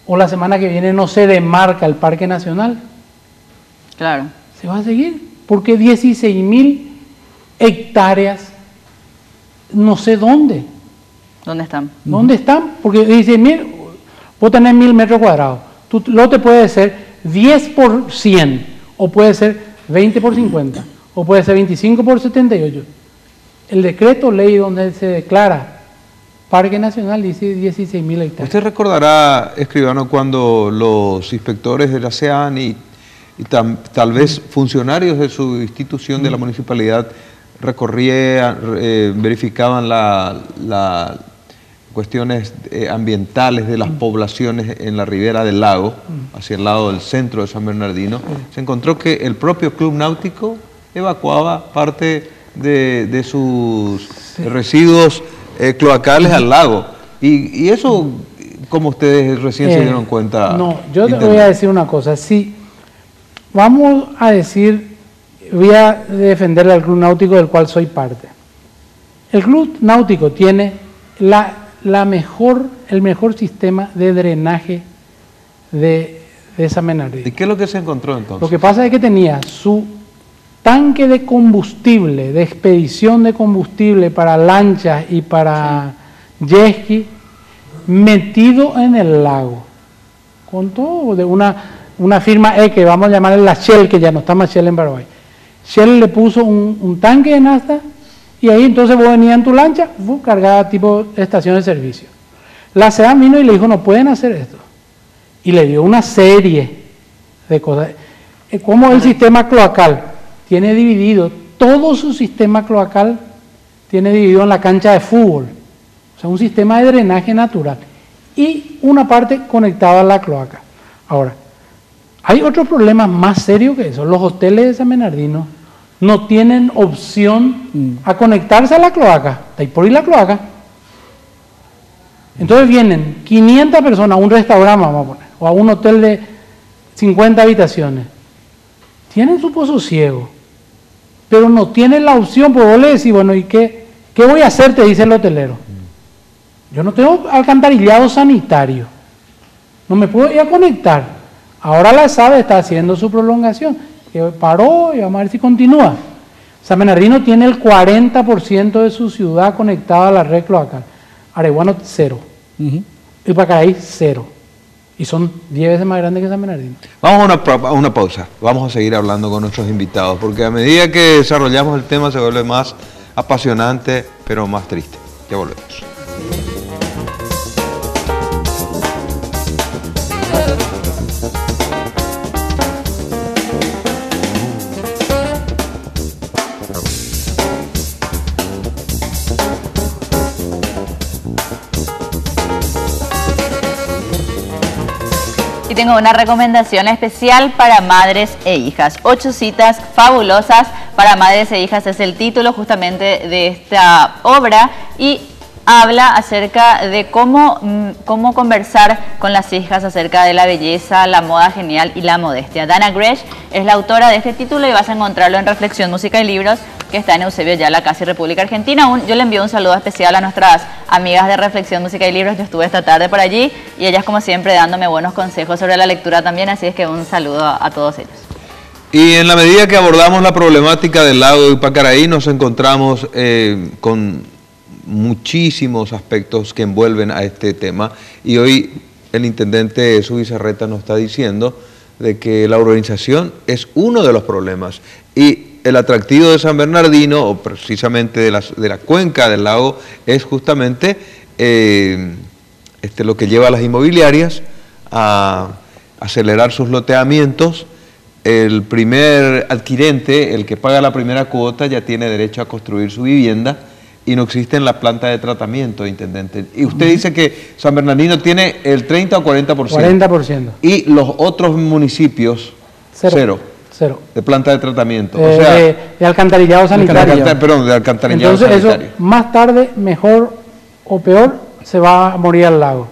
Speaker 3: o la semana que viene no se demarca el Parque Nacional,
Speaker 1: claro,
Speaker 3: se va a seguir. Porque 16.000 hectáreas, no sé dónde.
Speaker 1: ¿Dónde están?
Speaker 3: ¿Dónde están? Porque dice, mira, vos tenés 1.000 metros cuadrados. Tú, lo te puede ser 10 por 100, o puede ser 20 por 50, o puede ser 25 por 78. El decreto ley donde se declara Parque Nacional dice 16.000 hectáreas.
Speaker 2: Usted recordará, escribano, cuando los inspectores de la CEAN y tal vez funcionarios de su institución de la municipalidad recorrían, verificaban las cuestiones ambientales de las poblaciones en la ribera del lago, hacia el lado del centro de San Bernardino, se encontró que el propio Club Náutico evacuaba parte de sus residuos cloacales al lago. Y eso, como ustedes recién se dieron cuenta.
Speaker 3: No, yo te voy a decir una cosa. Si vamos a decir, voy a defenderle al Club Náutico del cual soy parte. El Club Náutico tiene el mejor sistema de drenaje de San Bernardino.
Speaker 2: ¿Y qué es lo que se encontró entonces?
Speaker 3: Lo que pasa es que tenía su tanque de combustible, de expedición de combustible para lanchas y para jet ski, metido en el lago. Con todo, de una firma que vamos a llamarle la Shell, que ya no está más Shell en Paraguay. Shell le puso un tanque de nafta y ahí entonces vos venías en tu lancha, cargada tipo estación de servicio. La CEAN vino y le dijo, no pueden hacer esto. Y le dio una serie de cosas. Como el sistema cloacal tiene dividido, todo su sistema cloacal tiene dividido en la cancha de fútbol. O sea, un sistema de drenaje natural. Y una parte conectada a la cloaca. Ahora, hay otros problemas más serios que eso. Los hoteles de San Bernardino no tienen opción a conectarse a la cloaca. Está ahí por ahí la cloaca. Entonces vienen 500 personas a un restaurante, vamos a poner, o a un hotel de 50 habitaciones. Tienen su pozo ciego, pero no tienen la opción, porque vos le decís, bueno, ¿y qué voy a hacer? Te dice el hotelero. Yo no tengo alcantarillado sanitario. No me puedo ir a conectar. Ahora la SABE está haciendo su prolongación, que paró y vamos a ver si continúa. San Bernardino tiene el 40% de su ciudad conectada a la red cloacal. Areguano, 0. Y Pacaraí, 0. Y son 10 veces más grandes que San Bernardino.
Speaker 2: Vamos a una pausa. Vamos a seguir hablando con nuestros invitados, porque a medida que desarrollamos el tema se vuelve más apasionante, pero más triste. Ya volvemos.
Speaker 1: Y tengo una recomendación especial para madres e hijas. 8 citas fabulosas para madres e hijas es el título justamente de esta obra y habla acerca de cómo conversar con las hijas acerca de la belleza, la moda genial y la modestia. Dana Gresh es la autora de este título y vas a encontrarlo en Reflexión, Música y Libros, que está en Eusebio Ayala, casi República Argentina. Yo le envío un saludo especial a nuestras amigas de Reflexión, Música y Libros. Yo estuve esta tarde por allí y ellas, como siempre, dándome buenos consejos sobre la lectura también, así es que un saludo a todos ellos.
Speaker 2: Y en la medida que abordamos la problemática del lago de Pacaraí, nos encontramos con muchísimos aspectos que envuelven a este tema, y hoy el intendente Zubizarreta nos está diciendo de que la urbanización es uno de los problemas, y el atractivo de San Bernardino, o precisamente de la cuenca del lago, es justamente lo que lleva a las inmobiliarias a acelerar sus loteamientos, el primer adquirente, el que paga la primera cuota, ya tiene derecho a construir su vivienda y no existen las plantas de tratamiento, intendente. Y usted dice que San Bernardino tiene el 30 o 40%.
Speaker 3: 40%.
Speaker 2: Y los otros municipios, cero de planta de tratamiento. O sea,
Speaker 3: de alcantarillado sanitario.
Speaker 2: Perdón, de alcantarillado
Speaker 3: Entonces
Speaker 2: sanitario.
Speaker 3: eso, más tarde, mejor o peor, se va a morir al lago.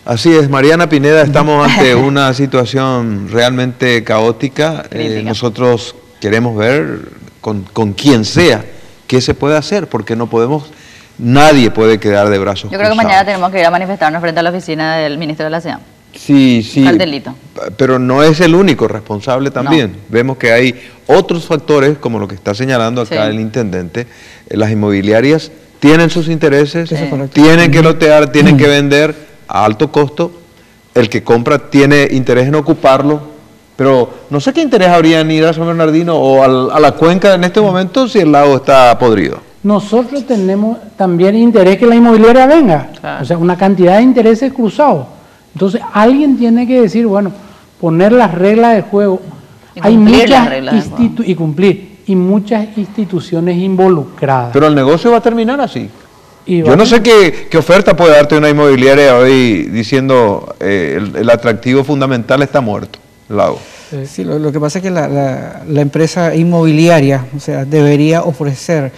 Speaker 2: Así es, Mariana Pineda, estamos ante una situación realmente caótica. Nosotros queremos ver con quien sea qué se puede hacer, porque no podemos, nadie puede quedar de brazos
Speaker 1: Yo creo que
Speaker 2: cruzados.
Speaker 1: mañana tenemos que ir a manifestarnos frente a la oficina del ministro de la SEAM.
Speaker 2: Sí, sí,
Speaker 1: Cartelito.
Speaker 2: pero no es el único responsable también. No. Vemos que hay otros factores, como lo que está señalando acá el intendente. Las inmobiliarias tienen sus intereses, tienen que lotear, tienen que vender a alto costo. El que compra tiene interés en ocuparlo, pero no sé qué interés habría en ir a San Bernardino o a la cuenca en este momento si el lago está podrido.
Speaker 3: Nosotros tenemos también interés que la inmobiliaria venga, o sea, una cantidad de intereses cruzados. Entonces alguien tiene que decir, bueno, poner las reglas de juego. Hay muchas y cumplir, y muchas instituciones involucradas.
Speaker 2: Pero el negocio va a terminar así. Yo no sé qué oferta puede darte una inmobiliaria hoy diciendo el atractivo fundamental está muerto, el lago.
Speaker 5: Sí, lo que pasa es que la empresa inmobiliaria, o sea, debería ofrecer,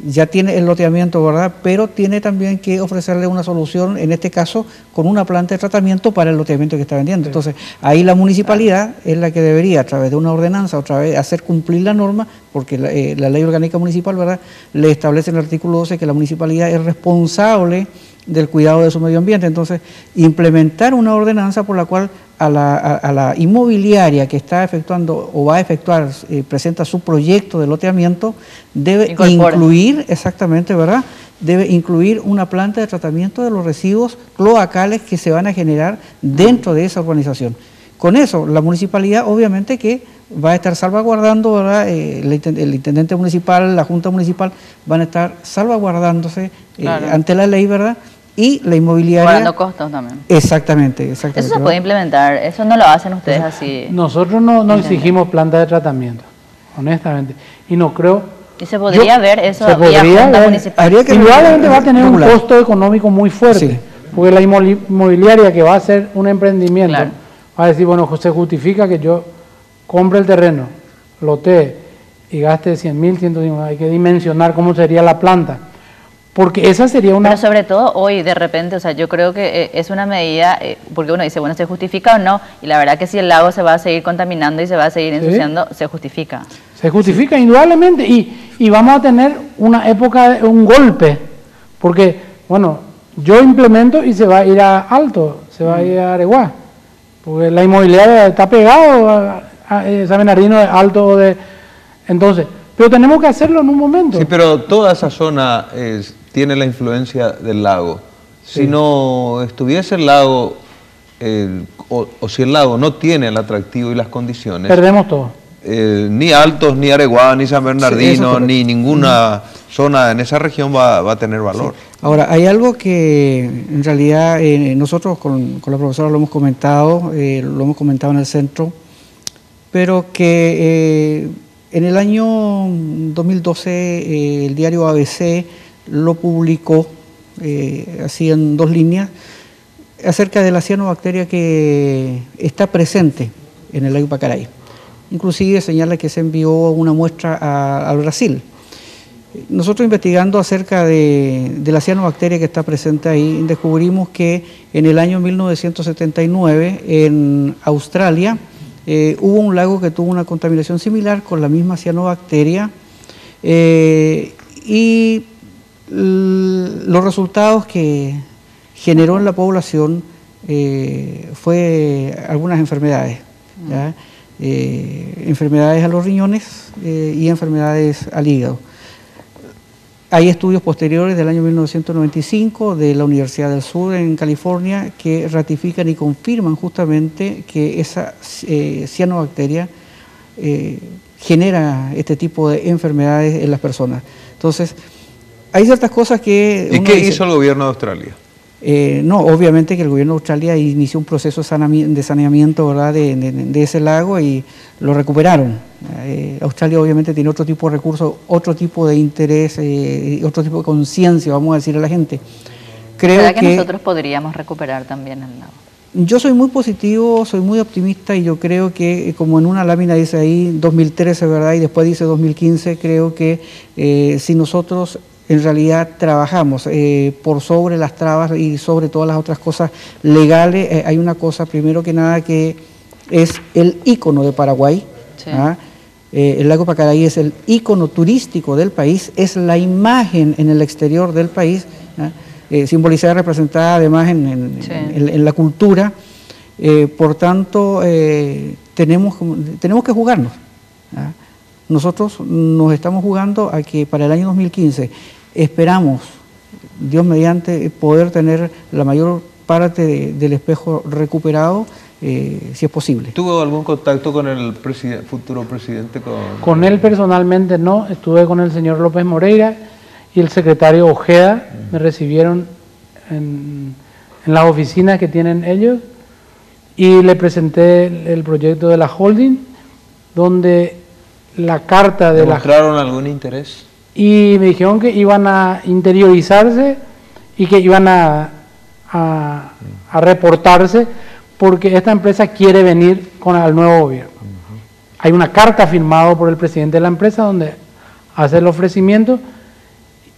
Speaker 5: ya tiene el loteamiento, ¿verdad? Pero tiene también que ofrecerle una solución, en este caso, con una planta de tratamiento para el loteamiento que está vendiendo. Entonces, ahí la municipalidad es la que debería, a través de una ordenanza, otra vez, hacer cumplir la norma, porque la ley orgánica municipal, ¿verdad?, le establece en el artículo 12 que la municipalidad es responsable del cuidado de su medio ambiente. Entonces, implementar una ordenanza por la cual a la inmobiliaria que está efectuando o va a efectuar, presenta su proyecto de loteamiento, debe incluir, exactamente, ¿verdad?, debe incluir una planta de tratamiento de los residuos cloacales que se van a generar dentro de esa urbanización. Con eso, la municipalidad obviamente que va a estar salvaguardando, ¿verdad?, el intendente municipal, la junta municipal, van a estar salvaguardándose ante la ley, ¿verdad?, y la inmobiliaria...
Speaker 1: Guardando costos también.
Speaker 5: Exactamente.
Speaker 1: Eso se puede implementar, eso no lo hacen ustedes así.
Speaker 3: Nosotros no exigimos planta de tratamiento, honestamente, y no creo...
Speaker 1: ¿Y se podría ver eso vía junta municipal?
Speaker 3: Indudablemente va a tener un costo económico muy fuerte, porque la inmobiliaria que va a hacer un emprendimiento va a decir, bueno, se justifica que yo compre el terreno, lotee y gaste 100.000, 150.000, hay que dimensionar cómo sería la planta. Porque esa sería una...
Speaker 1: Pero sobre todo hoy, de repente, o sea, yo creo que es una medida, porque uno dice, bueno, ¿se justifica o no? Y la verdad que si el lago se va a seguir contaminando y se va a seguir ensuciando, se justifica.
Speaker 3: Se justifica indudablemente y vamos a tener una época, un golpe, porque, bueno, yo implemento y se va a ir a Alto, se va a ir a Areguá, porque la inmobiliaria está pegado a San Bernardino de Alto, entonces, pero tenemos que hacerlo en un momento.
Speaker 2: Sí, pero toda esa zona tiene la influencia del lago. Si no estuviese el lago, o si el lago no tiene el atractivo y las condiciones...
Speaker 3: Perdemos todo.
Speaker 2: Ni Altos, ni Areguá, ni San Bernardino, ni ninguna zona en esa región va a tener valor.
Speaker 5: Sí. Ahora, hay algo que en realidad nosotros con la profesora lo hemos comentado en el centro, pero que en el año 2012 el diario ABC lo publicó así en 2 líneas acerca de la cianobacteria que está presente en el lago Pacaraí. Inclusive señala que se envió una muestra al Brasil. Nosotros investigando acerca de la cianobacteria que está presente ahí, descubrimos que en el año 1979 en Australia hubo un lago que tuvo una contaminación similar con la misma cianobacteria y los resultados que generó en la población fue algunas enfermedades, ¿ya? Enfermedades a los riñones y enfermedades al hígado. Hay estudios posteriores del año 1995 de la Universidad del Sur en California que ratifican y confirman justamente que esa cianobacteria genera este tipo de enfermedades en las personas. Entonces, hay ciertas cosas que...
Speaker 2: ¿Y qué hizo el gobierno de Australia?
Speaker 5: No, obviamente que el gobierno de Australia inició un proceso de saneamiento, ¿verdad?, de ese lago y lo recuperaron. Australia obviamente tiene otro tipo de recursos, otro tipo de interés, otro tipo de conciencia, vamos a decir a la gente.
Speaker 1: ¿Verdad que nosotros podríamos recuperar también el lago?
Speaker 5: Yo soy muy positivo, soy muy optimista y yo creo que, como en una lámina dice ahí 2013, ¿verdad?, y después dice 2015, creo que si nosotros en realidad trabajamos por sobre las trabas y sobre todas las otras cosas legales, hay una cosa primero que nada que es el ícono de Paraguay. Sí. El lago Pacaraí es el ícono turístico del país, es la imagen en el exterior del país, simbolizada y representada además en la cultura. Por tanto, tenemos que jugarnos. Nosotros nos estamos jugando a que para el año 2015 esperamos, Dios mediante, poder tener la mayor parte del espejo recuperado, si es posible.
Speaker 2: ¿Tuvo algún contacto con el futuro presidente?
Speaker 3: Con él personalmente no, estuve con el señor López Moreira y el secretario Ojeda, me recibieron en las oficinas que tienen ellos y le presenté el proyecto de la holding, donde la carta de
Speaker 2: ¿Demostraron algún interés?
Speaker 3: Y me dijeron que iban a interiorizarse y que iban a reportarse porque esta empresa quiere venir al nuevo gobierno. Hay una carta firmada por el presidente de la empresa donde hace el ofrecimiento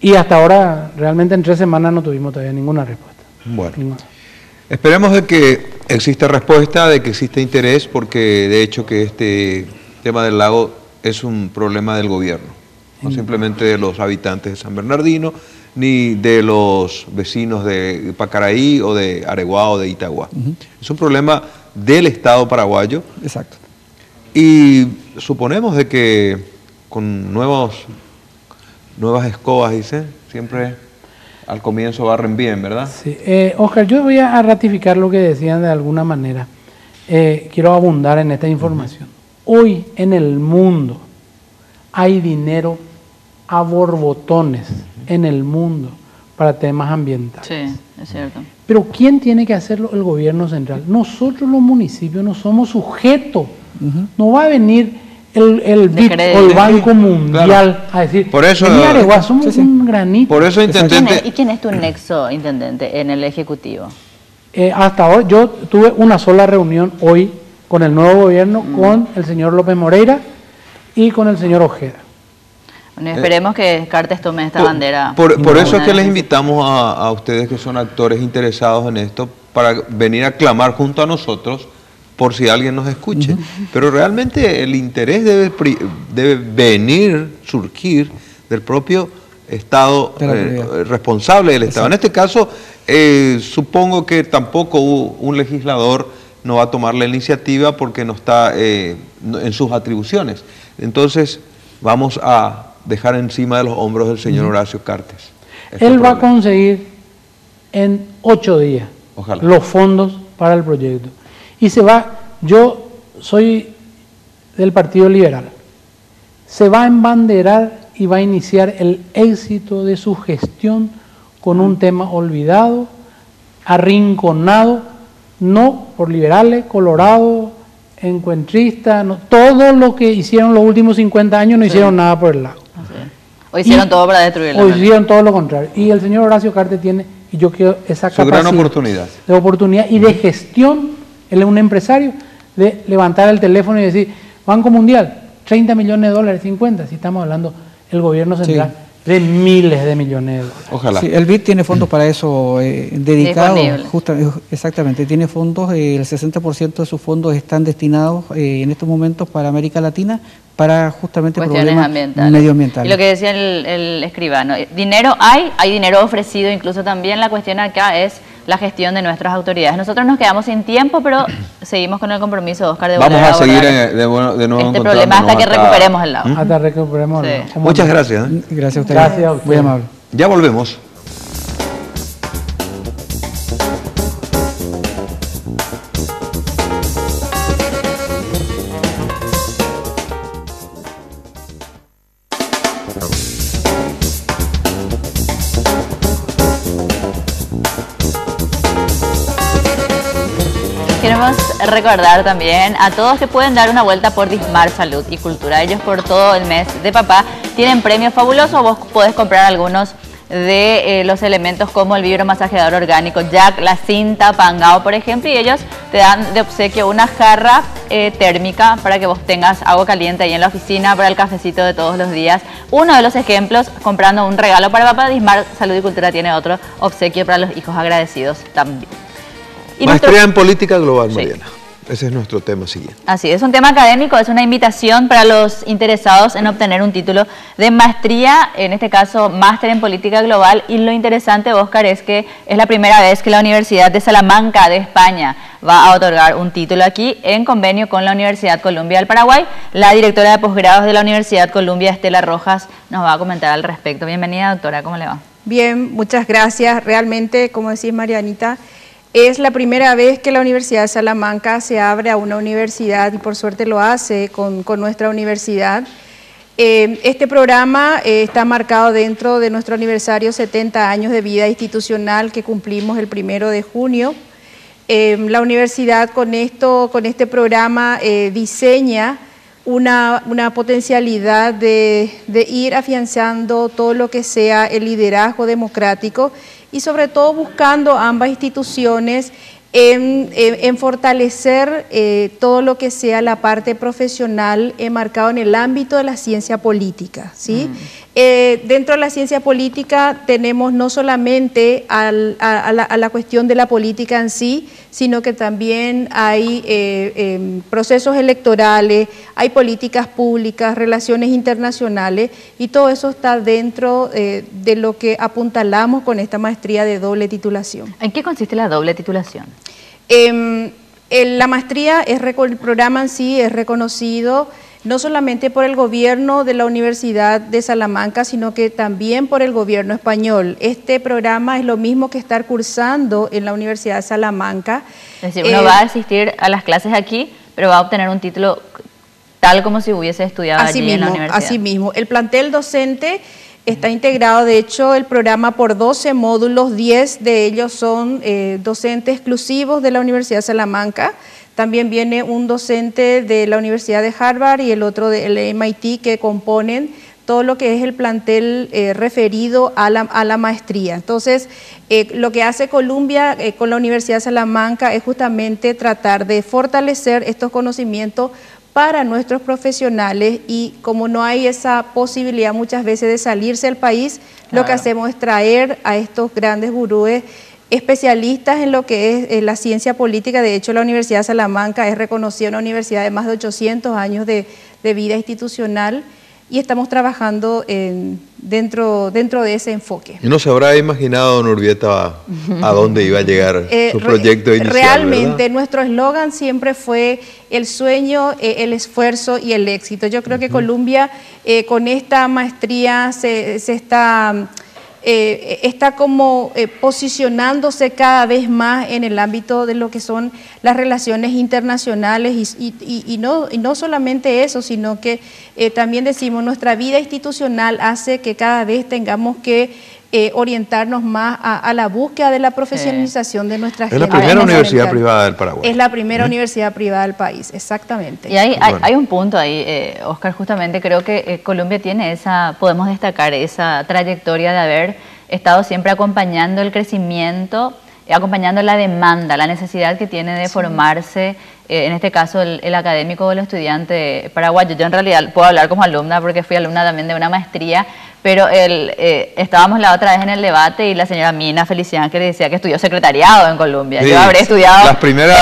Speaker 3: y hasta ahora realmente en 3 semanas no tuvimos todavía ninguna respuesta.
Speaker 2: Bueno, esperemos de que exista respuesta, de que exista interés, porque de hecho que este tema del lago es un problema del gobierno, no simplemente de los habitantes de San Bernardino, ni de los vecinos de Pacaraí o de Areguá o de Itagua. Es un problema del Estado paraguayo.
Speaker 5: Exacto.
Speaker 2: Y suponemos de que con nuevas escobas, dice, siempre al comienzo barren bien, ¿verdad?
Speaker 3: Sí. Oscar, yo voy a ratificar lo que decían de alguna manera. Quiero abundar en esta información. Hoy en el mundo hay dinero a borbotones en el mundo para temas ambientales.
Speaker 1: Sí, es cierto.
Speaker 3: Pero ¿quién tiene que hacerlo? El gobierno central. Nosotros los municipios no somos sujetos. No va a venir el BID o el Banco Mundial a decir,
Speaker 2: por eso,
Speaker 3: Areguá, somos un granito.
Speaker 2: Por eso, intendente.
Speaker 1: ¿Y quién es tu nexo, intendente, en el Ejecutivo?
Speaker 3: Hasta ahora yo tuve una sola reunión hoy con el nuevo gobierno, con el señor López Moreira y con el señor Ojeda.
Speaker 1: Bueno, esperemos que Cartes tome esta bandera.
Speaker 2: Por eso es que les invitamos a ustedes que son actores interesados en esto, para venir a clamar junto a nosotros, por si alguien nos escuche. Pero realmente el interés debe surgir del propio Estado responsable del Estado.
Speaker 5: Exacto.
Speaker 2: En este caso, supongo que tampoco un legislador no va a tomar la iniciativa porque no está en sus atribuciones. Entonces, vamos a dejar encima de los hombros del señor Horacio Cartes.
Speaker 3: Él va a conseguir en 8 días
Speaker 2: Ojalá.
Speaker 3: los fondos para el proyecto. Y se va, yo soy del Partido Liberal, se va a embanderar y va a iniciar el éxito de su gestión con un tema olvidado, arrinconado, no por liberales, colorados, encuentristas, no, todo lo que hicieron los últimos 50 años no hicieron nada por el lago.
Speaker 1: Hoy hicieron todo para destruirlo.
Speaker 3: Hoy hicieron todo lo contrario. Y el señor Horacio Cartes tiene, y yo quiero esa
Speaker 2: su
Speaker 3: capacidad
Speaker 2: gran oportunidad.
Speaker 3: de oportunidad y de gestión. Él es un empresario, de levantar el teléfono y decir, Banco Mundial, 30 millones de dólares, 50, si estamos hablando el gobierno central, de miles de millones de dólares.
Speaker 2: Ojalá.
Speaker 5: Sí, el BID tiene fondos para eso dedicados,
Speaker 1: Disponible.
Speaker 5: Exactamente, tiene fondos, el 60% de sus fondos están destinados en estos momentos para América Latina, para justamente problemas medioambientales.
Speaker 1: Y lo que decía el escribano, dinero hay dinero ofrecido, incluso también la cuestión acá es la gestión de nuestras autoridades. Nosotros nos quedamos sin tiempo, pero seguimos con el compromiso, Oscar, de
Speaker 2: vamos
Speaker 1: volver
Speaker 2: a seguir
Speaker 1: de
Speaker 2: nuevo
Speaker 1: este problema hasta que recuperemos el lago.
Speaker 3: Hasta recuperemos el lago.
Speaker 2: Muchas gracias.
Speaker 5: Gracias a ustedes.
Speaker 3: Gracias a ustedes.
Speaker 5: Muy amable.
Speaker 2: Ya volvemos.
Speaker 1: recordar también a todos que pueden dar una vuelta por Dismar Salud y Cultura. Ellos por todo el mes de papá tienen premios fabulosos. Vos podés comprar algunos de los elementos como el vibromasajeador orgánico Jack, la cinta Pangao, por ejemplo, y ellos te dan de obsequio una jarra térmica para que vos tengas agua caliente ahí en la oficina para el cafecito de todos los días. Uno de los ejemplos, comprando un regalo para papá, Dismar Salud y Cultura tiene otro obsequio para los hijos agradecidos también. Y
Speaker 2: Maestría en Política Global,
Speaker 1: sí.
Speaker 2: Mariana. Ese es nuestro tema siguiente.
Speaker 1: Así es, un tema académico, es una invitación para los interesados en obtener un título de maestría, en este caso máster en política global, y lo interesante, Óscar, es que es la primera vez que la Universidad de Salamanca de España va a otorgar un título aquí en convenio con la Universidad Columbia del Paraguay. La directora de posgrados de la Universidad Columbia, Estela Rojas, nos va a comentar al respecto. Bienvenida, doctora, ¿cómo le va?
Speaker 6: Bien, muchas gracias. Realmente, como decís, Marianita, es la primera vez que la Universidad de Salamanca se abre a una universidad y por suerte lo hace con nuestra universidad. Este programa está marcado dentro de nuestro aniversario 70 años de vida institucional que cumplimos el 1 de junio. La universidad con este programa diseña una potencialidad de ir afianzando todo lo que sea el liderazgo democrático y sobre todo buscando ambas instituciones en fortalecer todo lo que sea la parte profesional enmarcado en el ámbito de la ciencia política, ¿sí? Dentro de la ciencia política tenemos no solamente a la cuestión de la política en sí, sino que también hay procesos electorales, hay políticas públicas, relaciones internacionales, y todo eso está dentro de lo que apuntalamos con esta maestría de doble titulación.
Speaker 1: ¿En qué consiste la doble titulación?
Speaker 6: La maestría, el programa en sí es reconocido no solamente por el gobierno de la Universidad de Salamanca, sino que también por el gobierno español. Este programa es lo mismo que estar cursando en la Universidad de Salamanca.
Speaker 1: Es decir, uno va a asistir a las clases aquí, pero va a obtener un título tal como si hubiese estudiado allí en la universidad.
Speaker 6: Así mismo. El plantel docente está integrado, de hecho, el programa por 12 módulos, 10 de ellos son docentes exclusivos de la Universidad de Salamanca. También viene un docente de la Universidad de Harvard y el otro del MIT que componen todo lo que es el plantel referido a la maestría. Entonces, lo que hace Columbia con la Universidad de Salamanca es justamente tratar de fortalecer estos conocimientos para nuestros profesionales, y como no hay esa posibilidad muchas veces de salirse del país, lo que hacemos es traer a estos grandes gurúes especialistas en lo que es la ciencia política. De hecho, la Universidad de Salamanca es reconocida una universidad de más de 800 años de vida institucional, y estamos trabajando dentro de ese enfoque.
Speaker 2: Y no se habrá imaginado, don Urbieta, a dónde iba a llegar su proyecto inicial,
Speaker 6: realmente,
Speaker 2: ¿verdad?
Speaker 6: nuestro eslogan siempre fue el sueño, el esfuerzo y el éxito. Yo creo que Columbia con esta maestría se está como posicionándose cada vez más en el ámbito de lo que son las relaciones internacionales, y no solamente eso, sino que también decimos nuestra vida institucional hace que cada vez tengamos que orientarnos más a la búsqueda de la profesionalización de nuestra gente.
Speaker 2: Es la primera universidad privada del Paraguay.
Speaker 6: Es la primera universidad privada del país, exactamente.
Speaker 1: Y hay un punto ahí, Óscar, justamente creo que Columbia tiene podemos destacar esa trayectoria de haber estado siempre acompañando el crecimiento, acompañando la demanda, la necesidad que tiene de formarse, en este caso el académico o el estudiante paraguayo. Yo en realidad puedo hablar como alumna porque fui alumna también de una maestría, pero estábamos la otra vez en el debate y la señora Mina Feliciano que le decía que estudió secretariado en Colombia. Sí, yo habré estudiado
Speaker 2: los primeros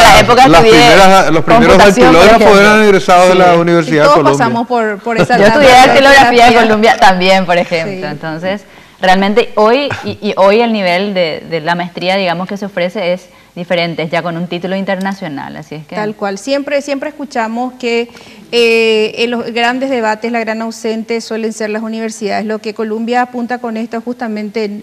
Speaker 2: dactilógrafos fueron egresados de la Universidad de Colombia.
Speaker 6: Todos pasamos por esa.
Speaker 1: Yo estudié dactilografía en Colombia también, por ejemplo. Sí. Entonces, realmente hoy el nivel de la maestría, digamos, que se ofrece es diferente, ya con un título internacional, así es que...
Speaker 6: Tal cual, siempre escuchamos que en los grandes debates la gran ausente suelen ser las universidades. Lo que Columbia apunta con esto es justamente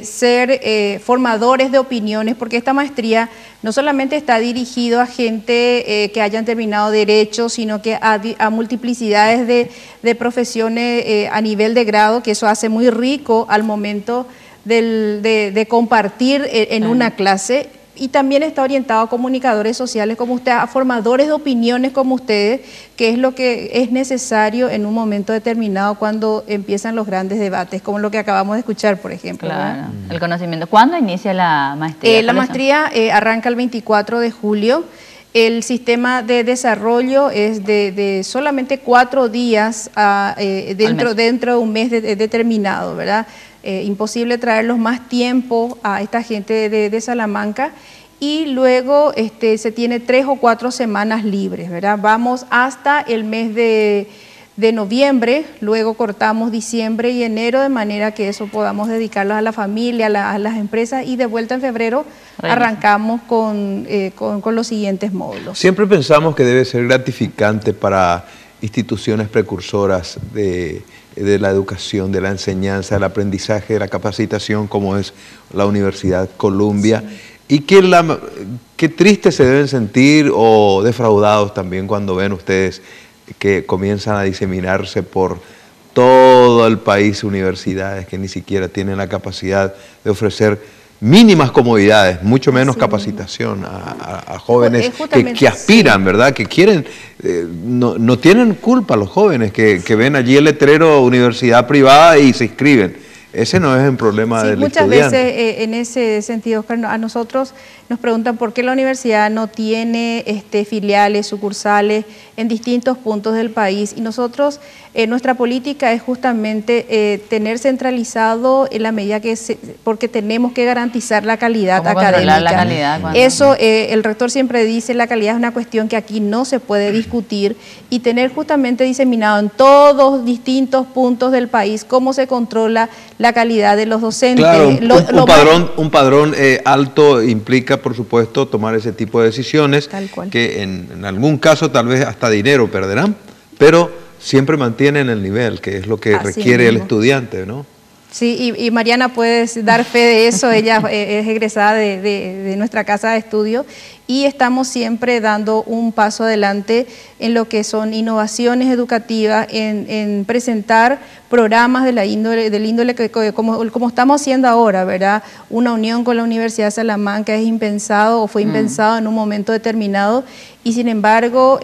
Speaker 6: ser formadores de opiniones, porque esta maestría no solamente está dirigido a gente que hayan terminado Derecho, sino que a multiplicidades de profesiones a nivel de grado, que eso hace muy rico al momento de compartir en una clase. y también está orientado a comunicadores sociales como usted, a formadores de opiniones como ustedes, que es lo que es necesario en un momento determinado cuando empiezan los grandes debates, como lo que acabamos de escuchar, por ejemplo.
Speaker 1: Claro, el conocimiento. ¿Cuándo inicia la maestría?
Speaker 6: La maestría arranca el 24 de julio. El sistema de desarrollo es de solamente 4 días dentro de un mes determinado, ¿verdad? Imposible traerlos más tiempo a esta gente de Salamanca, y luego se tiene 3 o 4 semanas libres, ¿verdad? Vamos hasta el mes de noviembre, luego cortamos diciembre y enero, de manera que eso podamos dedicarlo a la familia, a las empresas, y de vuelta en febrero arrancamos con los siguientes módulos.
Speaker 2: Siempre pensamos que debe ser gratificante para instituciones precursoras de la educación, de la enseñanza, del aprendizaje, de la capacitación, como es la Universidad Columbia, sí. Y qué tristes se deben sentir o defraudados también cuando ven ustedes que comienzan a diseminarse por todo el país universidades que ni siquiera tienen la capacidad de ofrecer mínimas comodidades, mucho menos capacitación a jóvenes que aspiran, ¿verdad? Que quieren, no tienen culpa los jóvenes que ven allí el letrero universidad privada y se inscriben. Ese no es el problema del estudiante.
Speaker 6: Muchas veces en ese sentido, Oscar, a nosotros nos preguntan por qué la universidad no tiene filiales, sucursales en distintos puntos del país, y nosotros, nuestra política es justamente tener centralizado en la medida que porque tenemos que garantizar la calidad académica.
Speaker 1: La calidad,
Speaker 6: eso, el rector siempre dice, la calidad es una cuestión que aquí no se puede discutir, y tener justamente diseminado en todos distintos puntos del país cómo se controla la calidad de los docentes.
Speaker 2: Claro, un padrón alto implica, por supuesto, tomar ese tipo de decisiones, que en algún caso tal vez hasta dinero perderán, pero siempre mantienen el nivel, que es lo que requiere el estudiante, ¿no?
Speaker 6: Sí, y Mariana puede dar fe de eso. Ella es egresada de nuestra casa de estudio, y estamos siempre dando un paso adelante en lo que son innovaciones educativas, en presentar programas del índole que como estamos haciendo ahora, ¿verdad? Una unión con la Universidad de Salamanca es impensado, o fue impensado en un momento determinado, y sin embargo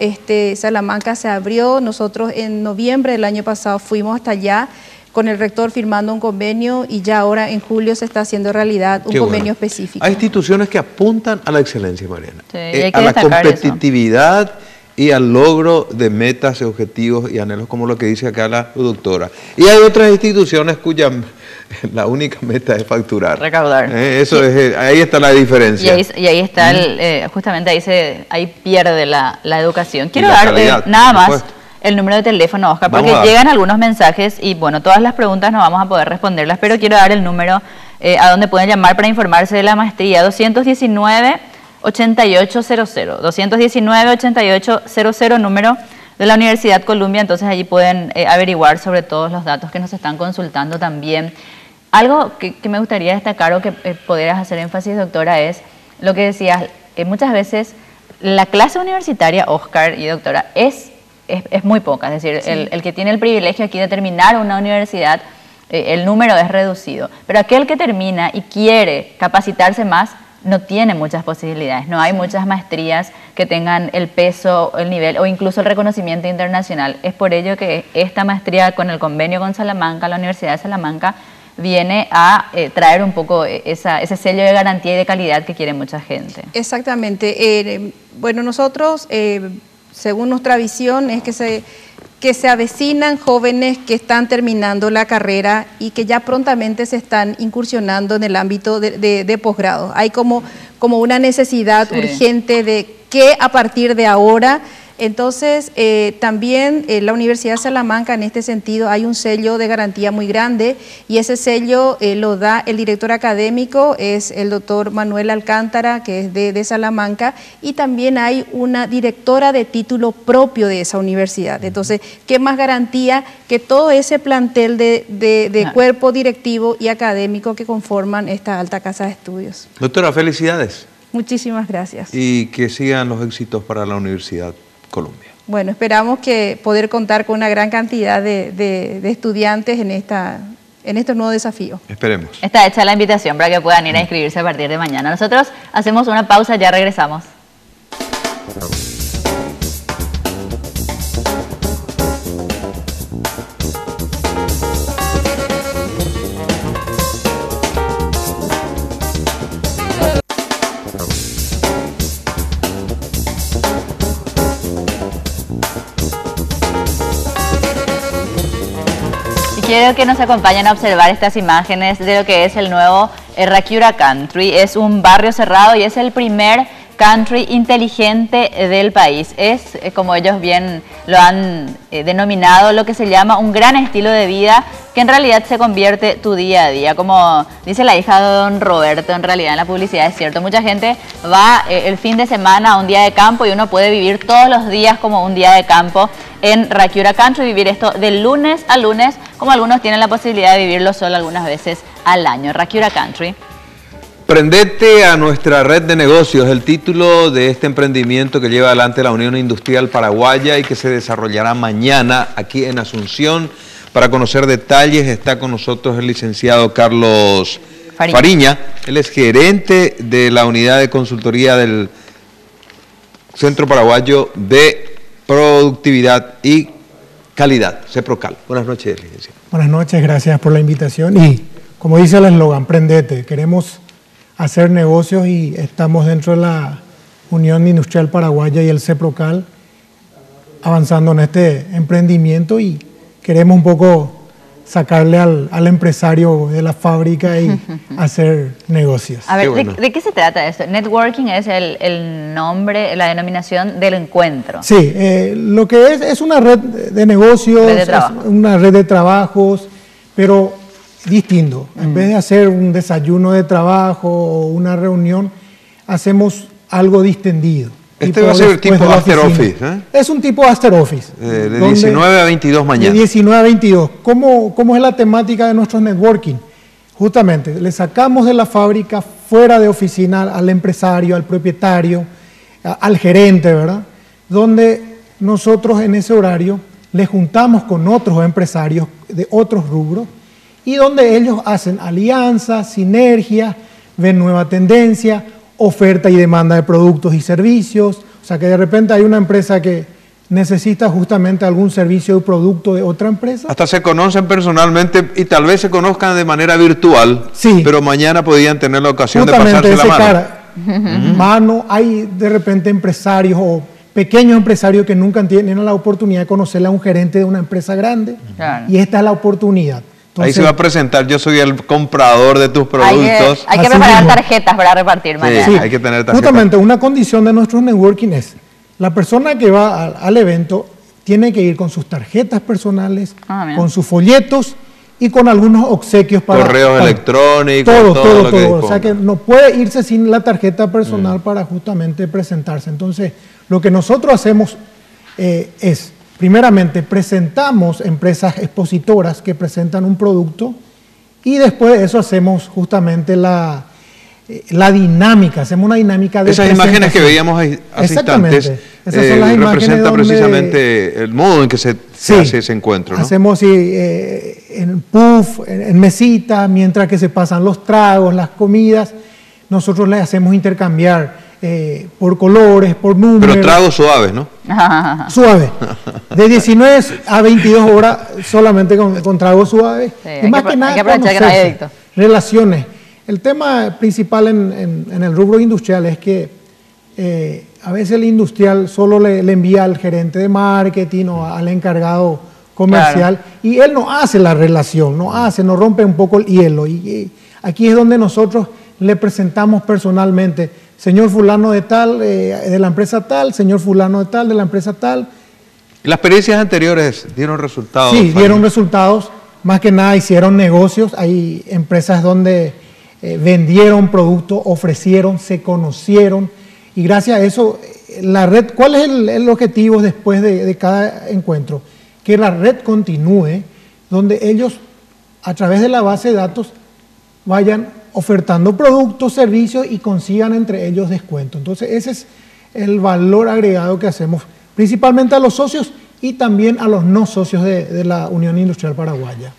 Speaker 6: Salamanca se abrió. Nosotros en noviembre del año pasado fuimos hasta allá con el rector firmando un convenio, y ya ahora en julio se está haciendo realidad un convenio específico.
Speaker 2: Hay instituciones que apuntan a la excelencia, Mariana,
Speaker 1: Sí,
Speaker 2: a la competitividad y al logro de metas, objetivos y anhelos, como lo que dice acá la doctora. Y hay otras instituciones cuya la única meta es facturar.
Speaker 1: Recaudar.
Speaker 2: Ahí está la diferencia.
Speaker 1: Y ahí está, justamente ahí pierde la educación. Quiero
Speaker 2: la
Speaker 1: dar
Speaker 2: calidad,
Speaker 1: nada más el número de teléfono, Oscar, porque llegan algunos mensajes y bueno, todas las preguntas no vamos a poder responderlas, pero quiero dar el número a donde pueden llamar para informarse de la maestría: 219-8800, 219-8800, número de la Universidad Columbia. Entonces allí pueden averiguar sobre todos los datos que nos están consultando también. Algo que me gustaría destacar, o que pudieras hacer énfasis, doctora, es lo que decías, muchas veces la clase universitaria, Oscar y doctora, es muy poca, es decir, el que tiene el privilegio aquí de terminar una universidad, el número es reducido, pero aquel que termina y quiere capacitarse más no tiene muchas posibilidades, no hay muchas maestrías que tengan el peso, el nivel o incluso el reconocimiento internacional. Es por ello que esta maestría, con el convenio con Salamanca, la Universidad de Salamanca, viene a traer un poco ese sello de garantía y de calidad que quiere mucha gente.
Speaker 6: Exactamente. Bueno, nosotros, según nuestra visión, es que se avecinan jóvenes que están terminando la carrera y que ya prontamente se están incursionando en el ámbito de posgrado. Hay como una necesidad urgente de que a partir de ahora. Entonces, también la Universidad de Salamanca, en este sentido, hay un sello de garantía muy grande, y ese sello lo da el director académico, es el doctor Manuel Alcántara, que es de Salamanca, y también hay una directora de título propio de esa universidad. Entonces, ¿qué más garantía que todo ese plantel de cuerpo directivo y académico que conforman esta alta casa de estudios?
Speaker 2: Doctora, felicidades.
Speaker 6: Muchísimas gracias.
Speaker 2: Y que sigan los éxitos para la Universidad Columbia.
Speaker 6: Bueno, esperamos que poder contar con una gran cantidad de estudiantes en estos nuevos desafíos.
Speaker 2: Esperemos.
Speaker 1: Está hecha la invitación para que puedan ir a inscribirse a partir de mañana. Nosotros hacemos una pausa, ya regresamos. Quiero que nos acompañen a observar estas imágenes de lo que es el nuevo Rakiura Country. Es un barrio cerrado y es el primer country inteligente del país. Es, como ellos bien lo han denominado, lo que se llama un gran estilo de vida que en realidad se convierte tu día a día. Como dice la hija de don Roberto, en realidad en la publicidad es cierto. Mucha gente va el fin de semana a un día de campo y uno puede vivir todos los días como un día de campo en Rakiura Country, vivir esto de lunes a lunes, como algunos tienen la posibilidad de vivirlo solo algunas veces al año. Rakiura Country.
Speaker 2: Prendete a nuestra red de negocios, el título de este emprendimiento que lleva adelante la Unión Industrial Paraguaya y que se desarrollará mañana aquí en Asunción. Para conocer detalles está con nosotros el licenciado Carlos Fariña. Él es gerente de la unidad de consultoría del Centro Paraguayo de Productividad y Calidad, CEPROCAL. Buenas noches, licenciado.
Speaker 7: Buenas noches, gracias por la invitación. Y como dice el eslogan, prendete. Queremos hacer negocios y estamos dentro de la Unión Industrial Paraguaya y el CEPROCAL avanzando en este emprendimiento y queremos un poco sacarle al empresario de la fábrica y hacer negocios.
Speaker 1: A ver,
Speaker 2: bueno.
Speaker 1: ¿de qué se trata esto? Networking es el nombre, la denominación del encuentro.
Speaker 7: Sí, lo que es una red de negocios, una red de trabajos, pero distinto. En vez de hacer un desayuno de trabajo o una reunión, hacemos algo distendido.
Speaker 2: Este va a ser tipo after office, ¿eh?
Speaker 7: Es un tipo after office.
Speaker 2: De 19 a 22 mañana.
Speaker 7: De 19 a 22. ¿Cómo es la temática de nuestro networking? Justamente, le sacamos de la fábrica, fuera de oficina, al empresario, al propietario, al gerente, ¿verdad? Donde nosotros en ese horario le juntamos con otros empresarios de otros rubros y donde ellos hacen alianzas, sinergias, ven nueva tendencia, oferta y demanda de productos y servicios. O sea que de repente hay una empresa que necesita justamente algún servicio o producto de otra empresa.
Speaker 2: Hasta se conocen personalmente y tal vez se conozcan de manera virtual,
Speaker 7: sí,
Speaker 2: pero mañana podrían tener la ocasión
Speaker 7: justamente
Speaker 2: de pasarse la mano.
Speaker 7: Mano, hay de repente empresarios o pequeños empresarios que nunca tienen la oportunidad de conocerle a un gerente de una empresa grande, claro, y esta es la oportunidad. Entonces,
Speaker 2: ahí se va a presentar, yo soy el comprador de tus productos.
Speaker 1: Hay que preparar tarjetas para repartir mañana.
Speaker 2: Sí, hay que tener tarjetas.
Speaker 7: Justamente una condición de nuestro networking es, la persona que va al evento tiene que ir con sus tarjetas personales, con sus folletos y con algunos obsequios para...
Speaker 2: Correos electrónicos,
Speaker 7: todo
Speaker 2: lo que
Speaker 7: o sea que no puede irse sin la tarjeta personal para justamente presentarse. Entonces, lo que nosotros hacemos es... Primeramente, presentamos empresas expositoras que presentan un producto y después de eso hacemos justamente la dinámica, hacemos una dinámica de
Speaker 2: esas imágenes que veíamos hace instantes
Speaker 7: esas son las
Speaker 2: representan
Speaker 7: donde,
Speaker 2: precisamente el modo en que se hace ese encuentro, ¿no?
Speaker 7: Hacemos en puff, en mesita, mientras que se pasan los tragos, las comidas, nosotros les hacemos intercambiar por colores, por números.
Speaker 2: Pero tragos suaves, ¿no?
Speaker 7: Suave. De 19 a 22 horas solamente con tragos suaves.
Speaker 1: Sí,
Speaker 7: y más que nada,
Speaker 1: hay que aprovechar que no hay adicto.
Speaker 7: Relaciones. El tema principal en el rubro industrial es que a veces el industrial solo le envía al gerente de marketing o al encargado comercial, claro, y él no hace la relación, no rompe un poco el hielo. Y aquí es donde nosotros le presentamos personalmente, señor fulano de tal, de la empresa tal, señor fulano de tal, de la empresa tal.
Speaker 2: ¿Las experiencias anteriores dieron resultados?
Speaker 7: Sí, dieron resultados. Más que nada hicieron negocios. Hay empresas donde vendieron productos, ofrecieron, se conocieron. Y gracias a eso, la red, ¿cuál es el objetivo después de cada encuentro? Que la red continúe, donde ellos, a través de la base de datos, vayan ofertando productos, servicios y consigan entre ellos descuento. Entonces ese es el valor agregado que hacemos principalmente a los socios y también a los no socios de la Unión Industrial Paraguaya.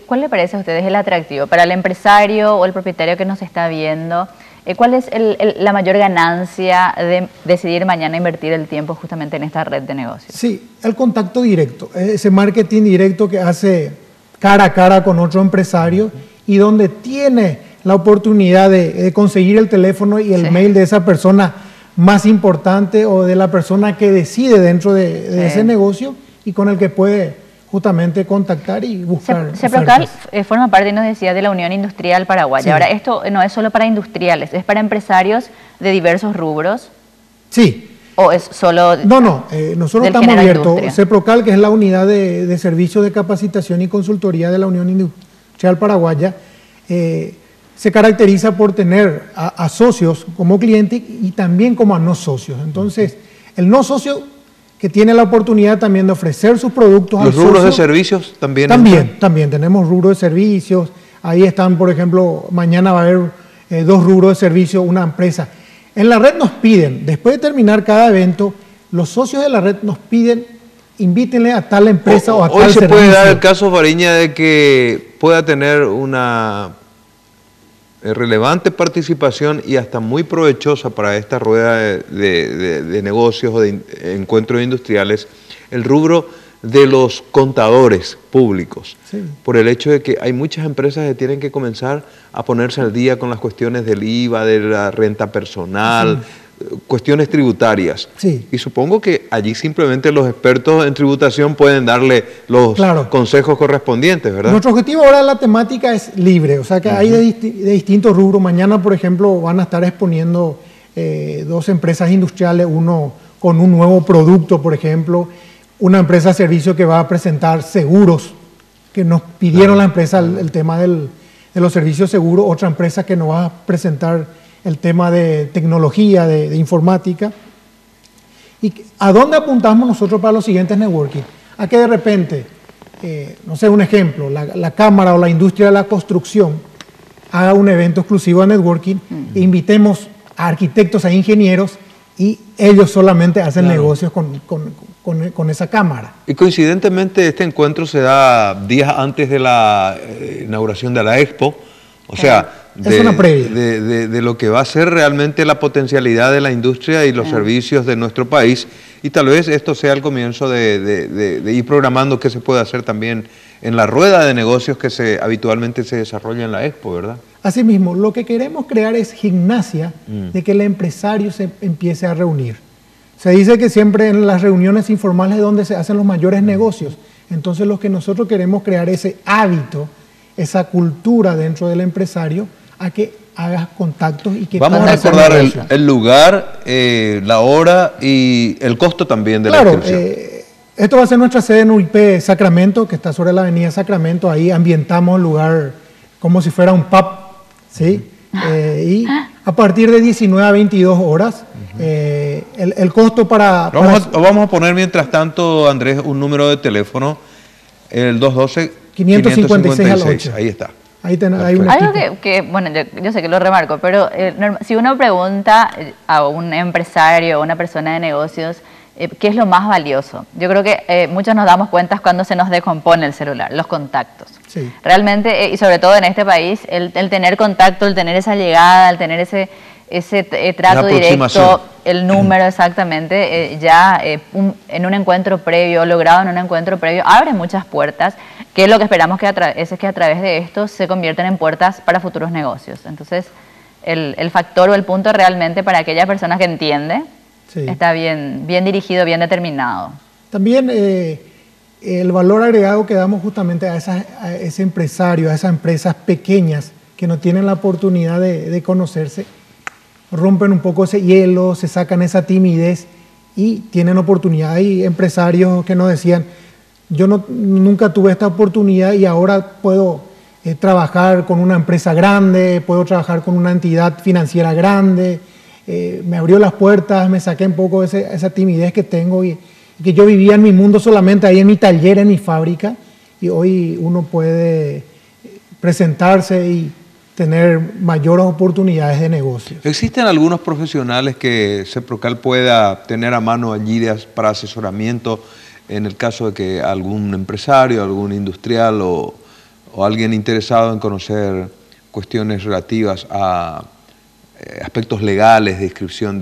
Speaker 1: ¿Cuál le parece a ustedes el atractivo para el empresario o el propietario que nos está viendo? ¿Cuál es la mayor ganancia de decidir mañana invertir el tiempo justamente en esta red de negocios?
Speaker 7: Sí, el contacto directo, ese marketing directo que hace cara a cara con otro empresario y donde tiene la oportunidad de conseguir el teléfono y el mail de esa persona más importante o de la persona que decide dentro de ese negocio y con el que puede justamente contactar y buscar.
Speaker 1: CEPROCAL forma parte, y nos decía, de la Unión Industrial Paraguaya.
Speaker 7: Sí.
Speaker 1: Ahora, esto no es solo para industriales, es para empresarios de diversos rubros.
Speaker 7: Sí.
Speaker 1: ¿O es solo
Speaker 7: nosotros estamos abiertos. CEPROCAL, que es la unidad de servicios de capacitación y consultoría de la Unión Industrial Paraguaya, se caracteriza por tener a socios como clientes y también como a no socios. Entonces, el no socio que tiene la oportunidad también de ofrecer sus productos al socio.
Speaker 2: ¿Los rubros de servicios también?
Speaker 7: También tenemos rubros de servicios. Ahí están, por ejemplo, mañana va a haber 2 rubros de servicios, una empresa. En la red nos piden, después de terminar cada evento, los socios de la red nos piden, invítenle a tal empresa o a tal servicio.
Speaker 2: Hoy se puede dar el caso, Fariña, de que pueda tener una relevante participación y hasta muy provechosa para esta rueda de negocios o de encuentros industriales, el rubro de los contadores públicos, por el hecho de que hay muchas empresas que tienen que comenzar a ponerse al día con las cuestiones del IVA, de la renta personal, cuestiones tributarias. Y supongo que allí simplemente los expertos en tributación pueden darle los consejos correspondientes, ¿verdad?
Speaker 7: Nuestro objetivo ahora, la temática es libre, o sea que hay de distintos rubros. Mañana, por ejemplo, van a estar exponiendo 2 empresas industriales, uno con un nuevo producto, por ejemplo, una empresa de servicio que va a presentar seguros, que nos pidieron la empresa el tema de los servicios seguros, otra empresa que nos va a presentar el tema de tecnología, de informática. ¿Y a dónde apuntamos nosotros para los siguientes networking? A que de repente, no sé, un ejemplo, la Cámara o la industria de la construcción haga un evento exclusivo de networking e invitemos a arquitectos, a ingenieros y ellos solamente hacen negocios con esa cámara.
Speaker 2: Y coincidentemente este encuentro se da días antes de la inauguración de la Expo, o sea,
Speaker 7: es una previa
Speaker 2: de lo que va a ser realmente la potencialidad de la industria y los servicios de nuestro país, y tal vez esto sea el comienzo de ir programando qué se puede hacer también en la rueda de negocios que habitualmente se desarrolla en la Expo, ¿verdad?
Speaker 7: Asimismo, lo que queremos crear es gimnasia de que el empresario se empiece a reunir. Se dice que siempre en las reuniones informales es donde se hacen los mayores negocios. Entonces, lo que nosotros queremos crear ese hábito, esa cultura dentro del empresario, a que hagas contactos y que
Speaker 2: vamos a recordar el lugar, la hora y el costo también de la inscripción.
Speaker 7: Esto va a ser nuestra sede en UIP Sacramento, que está sobre la avenida Sacramento. Ahí ambientamos el lugar como si fuera un pub, ¿sí? Y a partir de 19 a 22 horas, el costo
Speaker 2: Vamos a poner mientras tanto, Andrés, un número de teléfono, el 212-556
Speaker 7: al 8.
Speaker 2: Ahí está.
Speaker 7: Hay
Speaker 1: algo que bueno, yo sé que lo remarco, pero si uno pregunta a un empresario o una persona de negocios, ¿qué es lo más valioso? Yo creo que muchos nos damos cuenta cuando se nos descompone el celular, los contactos.
Speaker 7: Sí.
Speaker 1: Realmente, y sobre todo en este país, el tener contacto, el tener esa llegada, el tener ese trato directo, el número exactamente, en un encuentro previo, logrado en un encuentro previo, abre muchas puertas, que es lo que esperamos que a través de esto se conviertan en puertas para futuros negocios. Entonces, el factor o el punto realmente para aquella persona que entiende, está bien dirigido, bien determinado.
Speaker 7: También el valor agregado que damos justamente a ese empresario, a esas empresas pequeñas que no tienen la oportunidad de conocerse, rompen un poco ese hielo, se sacan esa timidez y tienen oportunidad. Hay empresarios que nos decían, yo nunca tuve esta oportunidad y ahora puedo trabajar con una empresa grande, puedo trabajar con una entidad financiera grande, me abrió las puertas, me saqué un poco esa timidez que tengo y que yo vivía en mi mundo solamente ahí en mi taller, en mi fábrica, y hoy uno puede presentarse y tener mayores oportunidades de negocio.
Speaker 2: ¿Existen algunos profesionales que CEPROCAL pueda tener a mano allí para asesoramiento en el caso de que algún empresario, algún industrial o o alguien interesado en conocer cuestiones relativas a aspectos legales de inscripción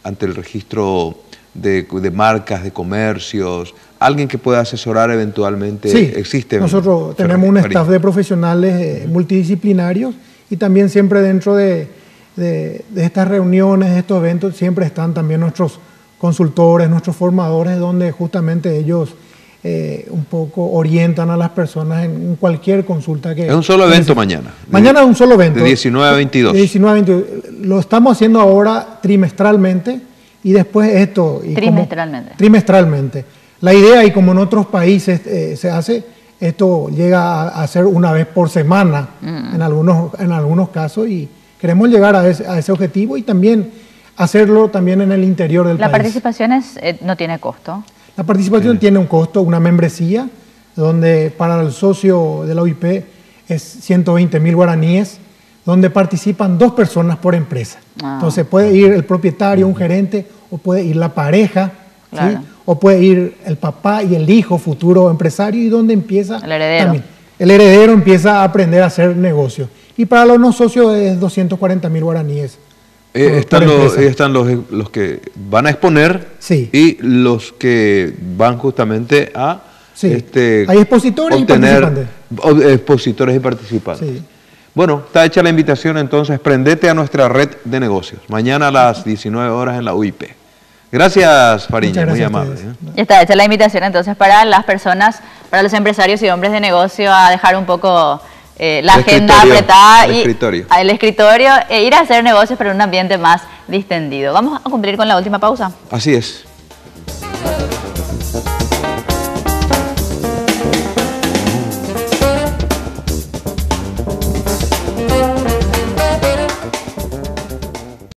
Speaker 2: ante el registro de marcas, de comercios, alguien que pueda asesorar eventualmente,
Speaker 7: sí,
Speaker 2: existe.
Speaker 7: Nosotros tenemos un staff de profesionales multidisciplinarios y también siempre dentro de estas reuniones, de estos eventos, siempre están también nuestros consultores, nuestros formadores, donde justamente ellos un poco orientan a las personas en cualquier consulta que...
Speaker 2: Es un solo evento mañana.
Speaker 7: Mañana es un solo evento.
Speaker 2: De 19 a 22.
Speaker 7: De 19 a 22. Lo estamos haciendo ahora trimestralmente y después esto... Trimestralmente. La idea, y como en otros países se hace, esto llega a ser una vez por semana en algunos casos, y queremos llegar a ese objetivo y también hacerlo también en el interior del país.
Speaker 1: ¿La participación no tiene costo?
Speaker 7: La participación tiene un costo, una membresía, donde para el socio de la OIP es 120.000 guaraníes, donde participan 2 personas por empresa. Entonces puede ir el propietario, un gerente, o puede ir la pareja, claro, ¿sí? O puede ir el papá y el hijo, futuro empresario, y donde empieza
Speaker 1: el heredero.
Speaker 7: También, el heredero empieza a aprender a hacer negocio. Y para los no socios es 240.000 guaraníes.
Speaker 2: Están los que van a exponer, sí, y los que van justamente a...
Speaker 7: Sí. Hay expositores y participantes.
Speaker 2: Expositores y participantes. Sí. Bueno, está hecha la invitación, entonces prendete a nuestra red de negocios. Mañana a las 19 horas en la UIP. Gracias, Fariña, muy amable.
Speaker 1: Ya está hecha la invitación entonces para las personas, para los empresarios y hombres de negocio, a dejar un poco la agenda apretada y el escritorio e ir a hacer negocios pero en un ambiente más distendido. Vamos a cumplir con la última pausa.
Speaker 2: Así es.